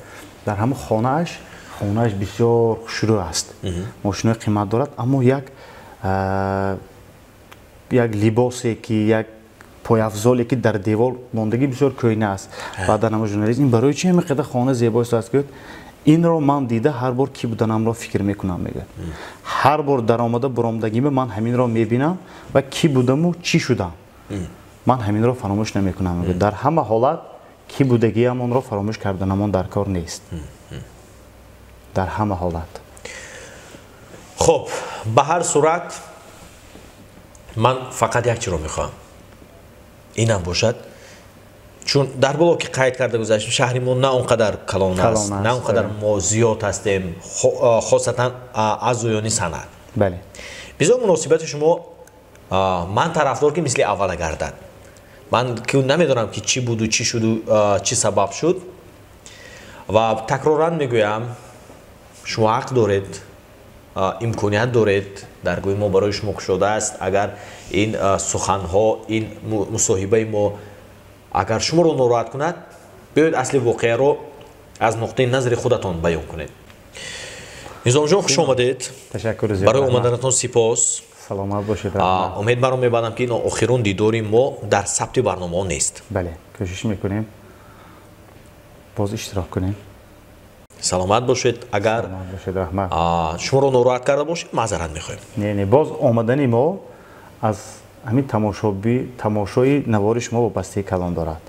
در همه خانهش بسیار خوشرو است. ماشین قیمت دارد اما یک لباسی که یک پایافزالی که در دیوار ماندگی بسیار کوینه است. بعد نما ژورنالیست این برای چی اینقدر خانه زیباست است که این رو من دیده هر بار کی بودنم را فکر میکنم میگه. هر بار در آمده برآمدگی من همین را میبینم و کی بودم و چی شدم. من همین را فراموش نمیکنم میگه. در همه حالت کی بودگی همون را فراموش کردنمان در کار نیست. در همه حالت. خب به هر صورت من فقط یک چیز رو میخوام اینم باشد چون در بالا که قید کرده گذاشتیم شهرمون نه اونقدر کلان است نه اونقدر ما زیاد هستیم خاصتا عزویانی صنعت. بله بسیار مناسبت شما من طرفدار که مثل اول گردد. من که نمیدونم که چی بود و چی شد و چی سبب شد و تکرارا میگویم شما حق دارید امکانیت دارید درگوی ما برای شما شده است. اگر این سخنها این مصاحبه ما اگر شما رو ناراحت کند بیاید اصل واقعه رو از نقطه نظر خودتان بیان کنید. نظام جان خوش آمدید. تشکر زیاد. برای اومدنتون سپاس. سلامت باشید. امید برام میبادم که این آخرون دیداری ما در ثبت برنامه نیست. بله کوشش میکنیم باز اشتراک کنیم. سلامت باشید. اگر شما رو ناراحت کرده باشید معذرت میخوایم. نه باز آمدن ما از همین تماشای نوار شما وابستگی کلان دارد.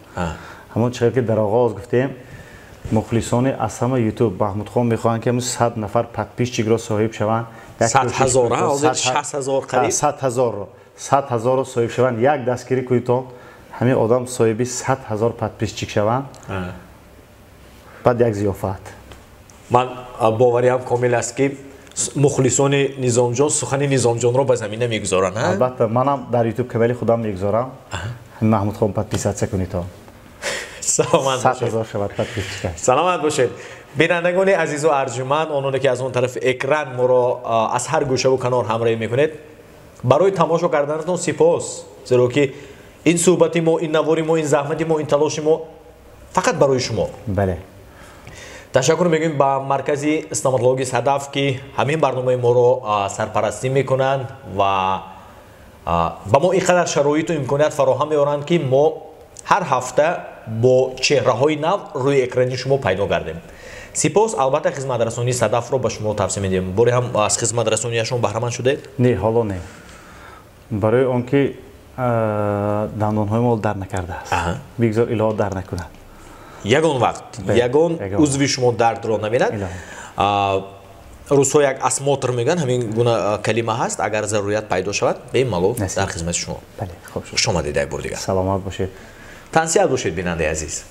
همون چیزی که در آغاز گفتیم مخلصان از همه یوتیوب محمود خان میخواهند که 100 نفر پتپیش چیگرا صاحب شوند. 100,000 حاضر 60,000 قریب 100,000 رو صاحب شوند. یک دستگیری کنید همین آدم صاحبی 100,000 پتپیش چیک شوند. بعد یک ضیافت. من باوریم کامل است که مخلصان نظام جان سخن نظام جان را به زمینه میگذارند. البته منم در یوتیوب کانال خودم میگذارم. محمود خان پتپیس کنید تا سلامت باشید. سلامت باشید. بینندگان عزیز و ارجمند آنانی که از اون طرف اکران ما را از هر گوشه و کنار همراهی میکنید برای تماشا کردنتون سپاس. زیرا که این صحبت ما این نواری ما این زحمت ما این تلاش ما فقط برای شما. بله تشکر میگیم با مرکز استوماتولوژی هدف که همین برنامه ما رو سرپرستی میکنند و با ما اینقدر شرایط و امکانیت فراهم میارند که ما ҳар ҳафта бо чеҳраҳои нав рӯи экрани шумо пайдо гардем. Сипос, албатта хизматрасонии Садафро ба шумо тавсия медиҳем. Боре ҳам аз хизматрасонияшон баҳраманд шудед? Не, ҳоло не. барои он ки дандонҳои мо дар накардааст. Бигзор илоҳо дар накунад. Ягон вақт ягон узви шумо дардро намедад. рӯзҳо як осмотр мегӯянд, ҳамин гуна калима ҳаст. Агар зарурият пайдо шавад, бемалол дар хизмати шумо. Хуш омадед дар бор дигар. Саломат бошед. Тансият бошед бинандаи азиз.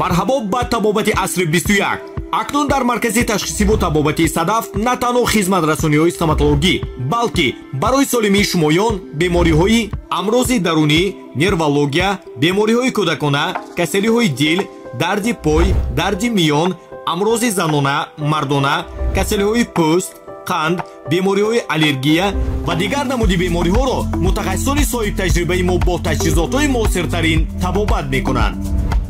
марҳабо ба табобати асри 21. акнун дар маркази ташхисӣ бо табобати садаф на танҳо хизматрасониҳои стоматологӣ, балки барои солимии шумоён бемориҳои амрози дарунӣ, нервология, бемориҳои кӯдакона, касалиҳои дил, дарди пой, дарди миён, амрози занона, мардона, касалиҳои пӯст, қанд, бемориҳои аллергия ва дигар намуди бемориҳоро мутахассисони соҳибтаҷрибаи мо бо таҷҳизотҳои муосиртарин табобат мекунанд.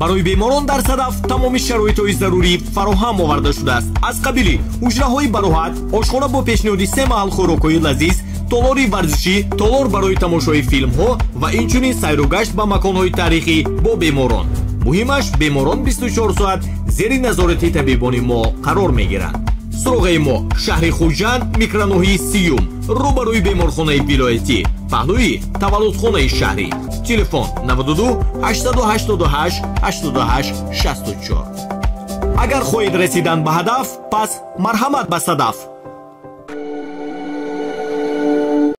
барои беморон дар садаф тамоми шароитҳои зарурӣ фароҳам оварда шудааст. аз қабили ҳуҷраҳои бароҳат, ошхона бо пешниҳоди 3 маҳал хӯрокҳои лазиз, толори варзишӣ, толор барои тамошои филмҳо ва инчунин сайругашт ба маконҳои таърихӣ бо беморон. муҳимаш, беморон 24 соат зери назорати табибони мо қарор мегиранд. суроғаи мо шаҳри хуҷанд, микроноҳии Сиюм, рӯбарӯи беморхонаи вилоятӣ, паҳлӯи таваллудхонаи шаҳрӣ. телефон 92 888 88 64. агар хоҳед расидан ба ҳадаф, пас марҳамат ба садаф.